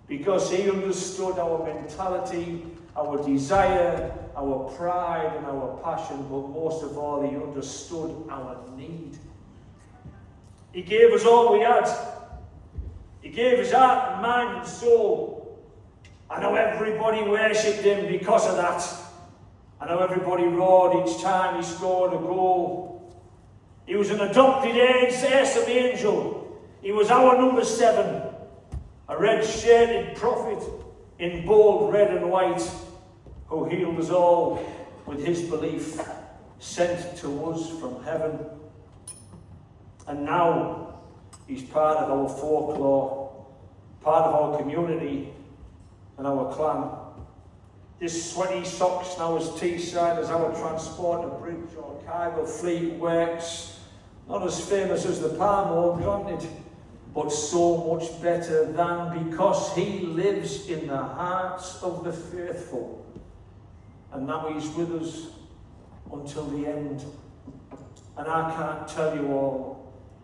because he understood our mentality, our desire, our pride and our passion, but most of all he understood our need. He gave us all we had. He gave his heart and mind and soul. I know everybody worshipped him because of that. I know everybody roared each time he scored a goal. He was an adopted heir of the angel. He was our number 7, a red-shirted prophet in bold red and white, who healed us all with his belief, sent to us from heaven. And now he's part of our folklore, part of our community and our clan. This sweaty socks now is Teeside as our transport to bridge or cargo fleet works. Not as famous as the Palmo, granted, but so much better than, because he lives in the hearts of the faithful. And now he's with us until the end. And I can't tell you all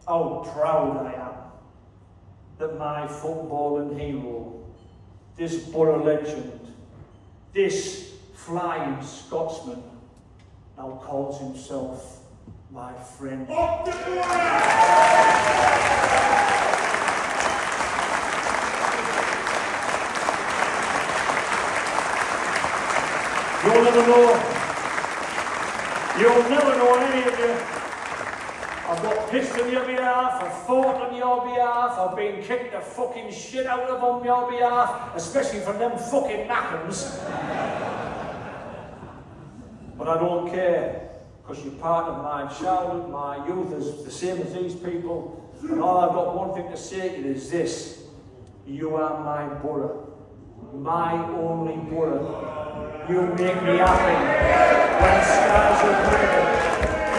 how proud I am that my footballing hero, this Borough legend, this Flying Scotsman, now calls himself my friend. You'll never know. You'll never know, any of you. I've got pissed on your behalf, I've fought on your behalf, I've been kicked the fucking shit out of on your behalf, especially from them fucking knackers. But I don't care, because you're part of my childhood, my youth, as the same as these people. And all I've got one thing to say to you is this: you are my borough, my only borough. You make me happy when skies are grey.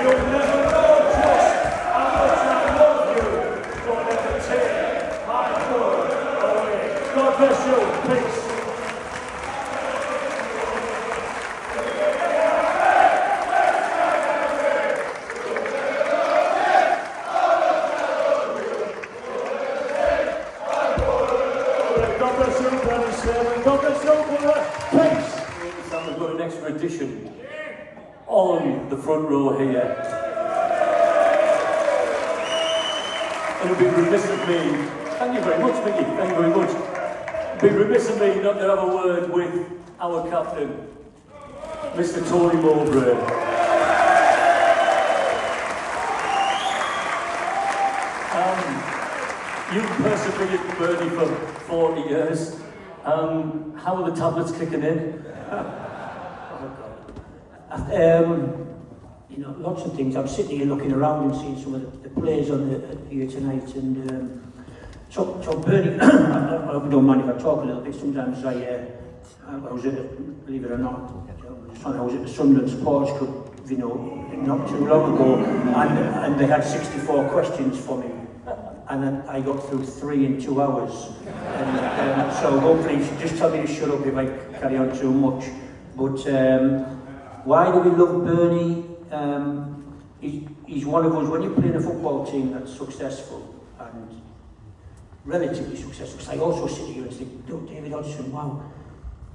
You'll never know just how much I love you. Don't ever take my borough away. God bless you. Peace. We've got an extra edition on the front row here. And it would be remiss of me, thank you very much, Mickey, thank you very much. It would be remiss of me not to have a word with our captain, Mr. Tony Mowbray. You've persevered, Bernie, for 40 years. How are the tablets kicking in? You know, lots of things. I'm sitting here looking around and seeing some of the players on here tonight, and so Bernie, I don't mind if I talk a little bit. Sometimes I was at, believe it or not, I was at the Sunderland Sports Club, you know, not too long ago, and they had 64 questions for me. And then I got through 3 in 2 hours. And, so hopefully you should just tell me to shut up if I carry on too much. But why do we love Bernie? He's one of us. When you play in a football team that's successful and relatively successful, because I also sit here and think, look, David Hodgson, wow.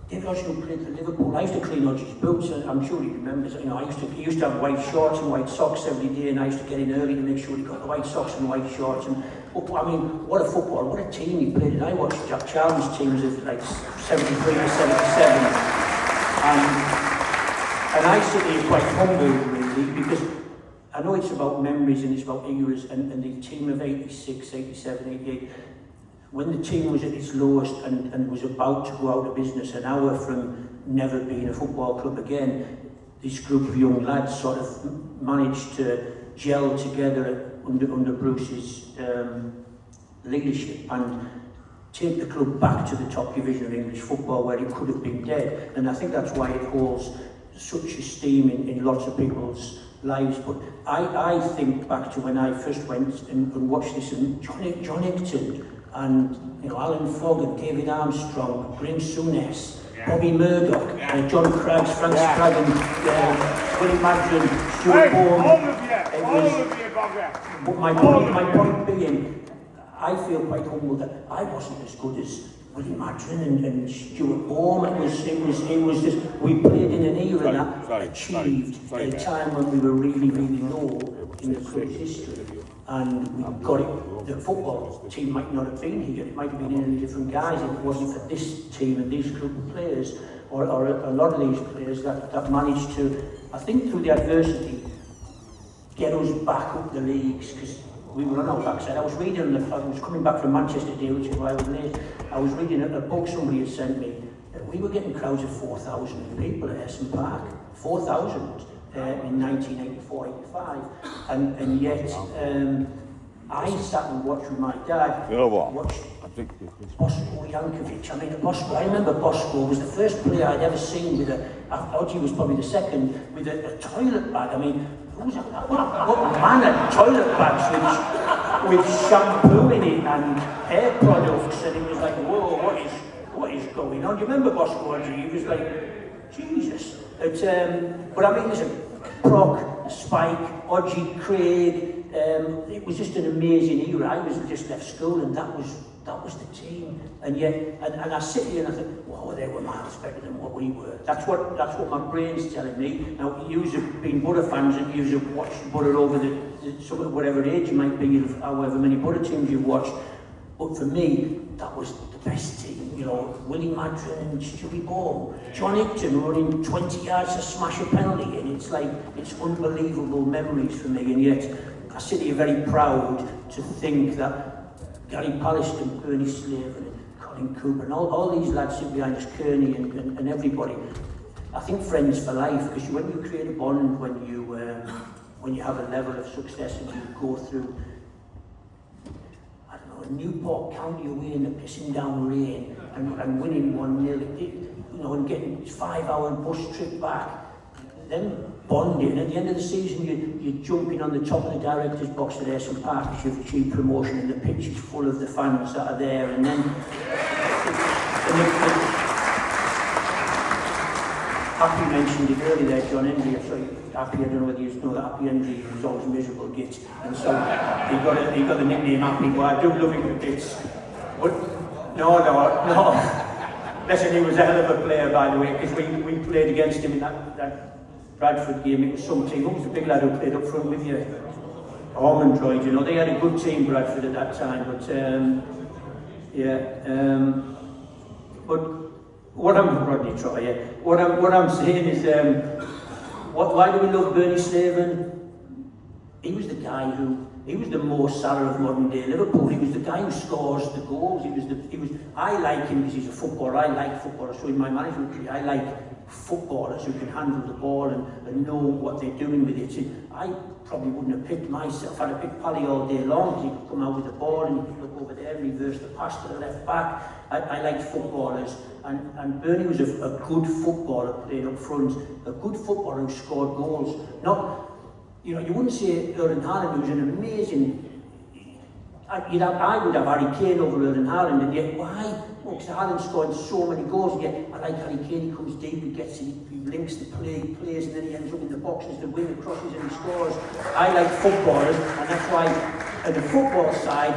David Hodgson played for Liverpool. I used to clean Hodgson's boots, and I'm sure he remembers. You know, he used to have white shorts and white socks every day, and I used to get in early to make sure he got the white socks and white shorts. And I mean, what a football, what a team he played in. I watched Jack Charlton's teams of like 73 to 77, and I sit here quite humble really, because I know it's about memories and it's about eras, and the team of 86, 87, 88. When the team was at its lowest and was about to go out of business, an hour from never being a football club again, this group of young lads sort of managed to gel together under Bruce's leadership and take the club back to the top division of English football where it could have been dead. And I think that's why it holds such esteem in lots of people's lives. But I think back to when I first went and watched this, and John Higton, and you know, Alan Fogg and David Armstrong, Graham Souness, Bobby Murdoch, John Craggs, Frank Spraggan, Willie Madron, Stuart Bourne. But my point being, I feel quite humble that I wasn't as good as Willie Madron and Stuart Bourne. It was just, we played in an era that achieved a time when we were really, really low in the club's history. And we got it. The football team might not have been here. It might have been in a different guise if it wasn't for this team and these group of players, or a lot of these players that managed to, I think through the adversity, get us back up the leagues, because we were on our backside. I was coming back from Manchester today, which is why I was late. I was reading a book somebody had sent me. We were getting crowds of 4,000 people at Essen Park. 4,000. In 1984-85, and yet I sat and watched with my dad. You know what? Watched Bosko Jankovic. I mean, Bosko. I remember Bosko was the first player I'd ever seen with Odgie was probably the second, with a toilet bag. I mean, what man had toilet bags with shampoo in it and hair products, and it was like, whoa, what is going on? Do you remember Bosko Odgie? He was like, Jesus. But I mean, listen, Proc, Spike, Odgie, Craig, it was just an amazing era. I was just left school, and that was the team. And yet, and I sit here and I think, wow, they were miles better than what we were. That's what my brain's telling me. Now, you have been Borough fans, and you have watched Borough over whatever age you might be, however many Borough teams you've watched. But for me, that was the best team. You know, Willie Madron and Stewie Bourne, John Higton running 20 yards to smash a penalty, and it's like, it's unbelievable memories for me. And yet, I sit here very proud to think that Gary Palliston, Bernie Slave, and Colin Cooper, and all these lads sit behind us, Kearney and everybody. I think friends for life, because when you create a bond, when you have a level of success and you go through Newport County away in the pissing down rain and winning 1-0, you know, and getting a 5-hour bus trip back. Then bonding. At the end of the season, you're jumping on the top of the director's box at Ayson Park because you've achieved promotion, and the pitch is full of the fans that are there. And then Happy mentioned it earlier there, John Hendry. Sorry, Happy, I don't know whether you know that Happy Hendry was always miserable git, and so he got the nickname Happy. Well, I do love him for bits. But no. Listen, he was a hell of a player, by the way, because we played against him in that Bradford game. It was some team. Who was the big lad who played up front with you? Ormondroyd, you know. They had a good team, Bradford, at that time. But, but what I'm, Rodney Trotter, yeah. What I'm saying is, why do we love Bernie Slaven? He was the guy who, he was the Mo Salah of modern day Liverpool. He was the guy who scores the goals. I like him because he's a footballer. I like footballers. So in my management career, I like footballers who can handle the ball and know what they're doing with it. I probably wouldn't have picked myself. I'd have picked Pally all day long. He could come out with the ball and he could look over there and reverse the pass to the left back. I liked footballers. And Bernie was a good footballer playing up front. A good footballer who scored goals. Not, you know, you wouldn't say Erling Haaland, who was an amazing... I would have Harry Kane over Erling Haaland, and yet why? Well, because Haaland scored so many goals, and yet I like Harry Kane. He comes deep, he gets it, he links the play, he plays, and then he ends up in the box as the winger crosses and he scores. I like footballers, and that's why at the football side,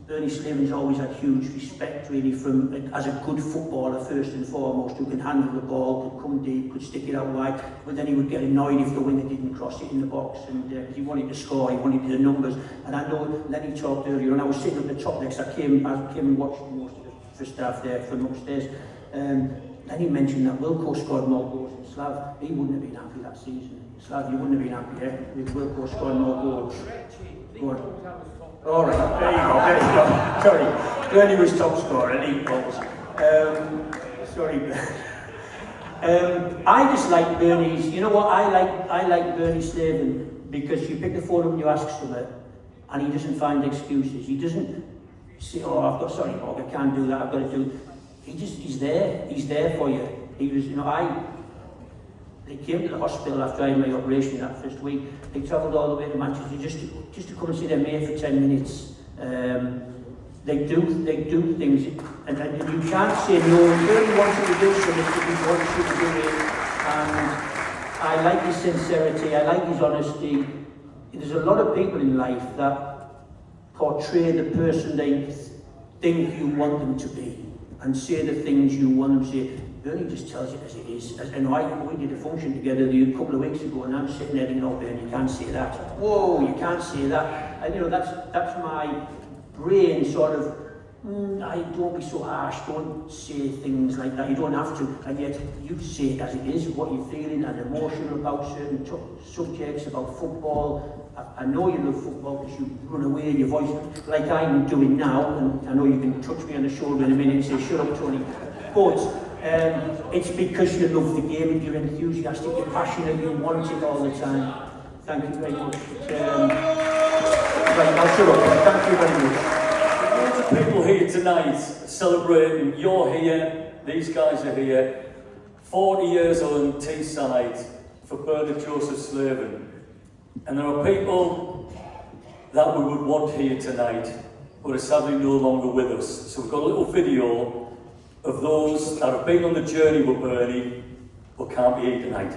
Bernie Slaven's always had huge respect, really, from as a good footballer first and foremost, who can handle the ball, could come deep, could stick it out wide, but then he would get annoyed if the winger didn't cross it in the box, and he wanted to score, he wanted the numbers. And I know Lenny talked earlier, and I was sitting at the top next. I came and watched most of the first half there from upstairs. Then he mentioned that Wilco scored more goals than Slav. He wouldn't have been happy that season. Slav, you wouldn't have been happy, eh? With Wilco scoring more goals. Go on. All right, there you go. Sorry, Bernie was top scorer, 8 goals. Sorry. I just like Bernie's. You know what? I like Bernie Slaven because you pick the phone up and you ask something, and he doesn't find excuses. He doesn't say, "Oh, I've got sorry, Bob, I can't do that. I've got to do." He's there. He's there for you. He was, you know, They came to the hospital after I had my operation that first week. They travelled all the way to Manchester just to come and see their mate for 10 minutes. They do things, and you can't say no. You really want you to do something because he wants you to do it. And I like his sincerity. I like his honesty. There's a lot of people in life that portray the person they think you want them to be and say the things you want them to say. Bernie just tells it as it is. And we did a function together a couple of weeks ago, and I'm sitting there thinking, "No, Bernie, you can't say that. Whoa, you can't say that." And you know, that's my brain sort of. Don't be so harsh. Don't say things like that. You don't have to. And yet you say it as it is, what you're feeling and emotional about certain subjects, about football. I know you love football because you run away in your voice, like I'm doing now. And I know you can touch me on the shoulder in a minute and say, "Shut up, Tony." But it's because you love the game and you're enthusiastic, you're passionate, you want it all the time. Thank you very much. Right, I'll shut up. Thank you very much. Lots of people here tonight celebrating. You're here, these guys are here. 40 years on Teeside for Bernard Joseph Slaven. And there are people that we would want here tonight who are sadly no longer with us. So we've got a little video of those that have been on the journey with Bernie but can't be here tonight.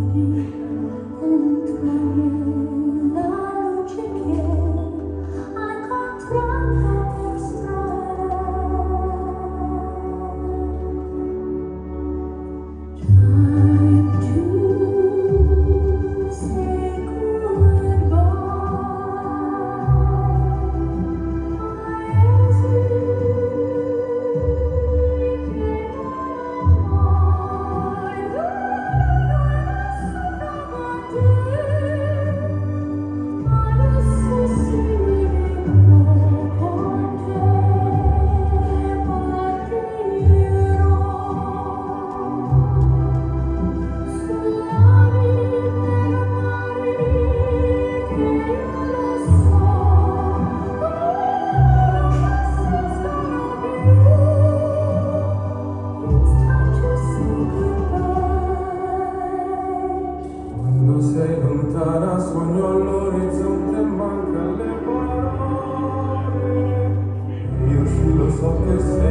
Chiudi dentro me focus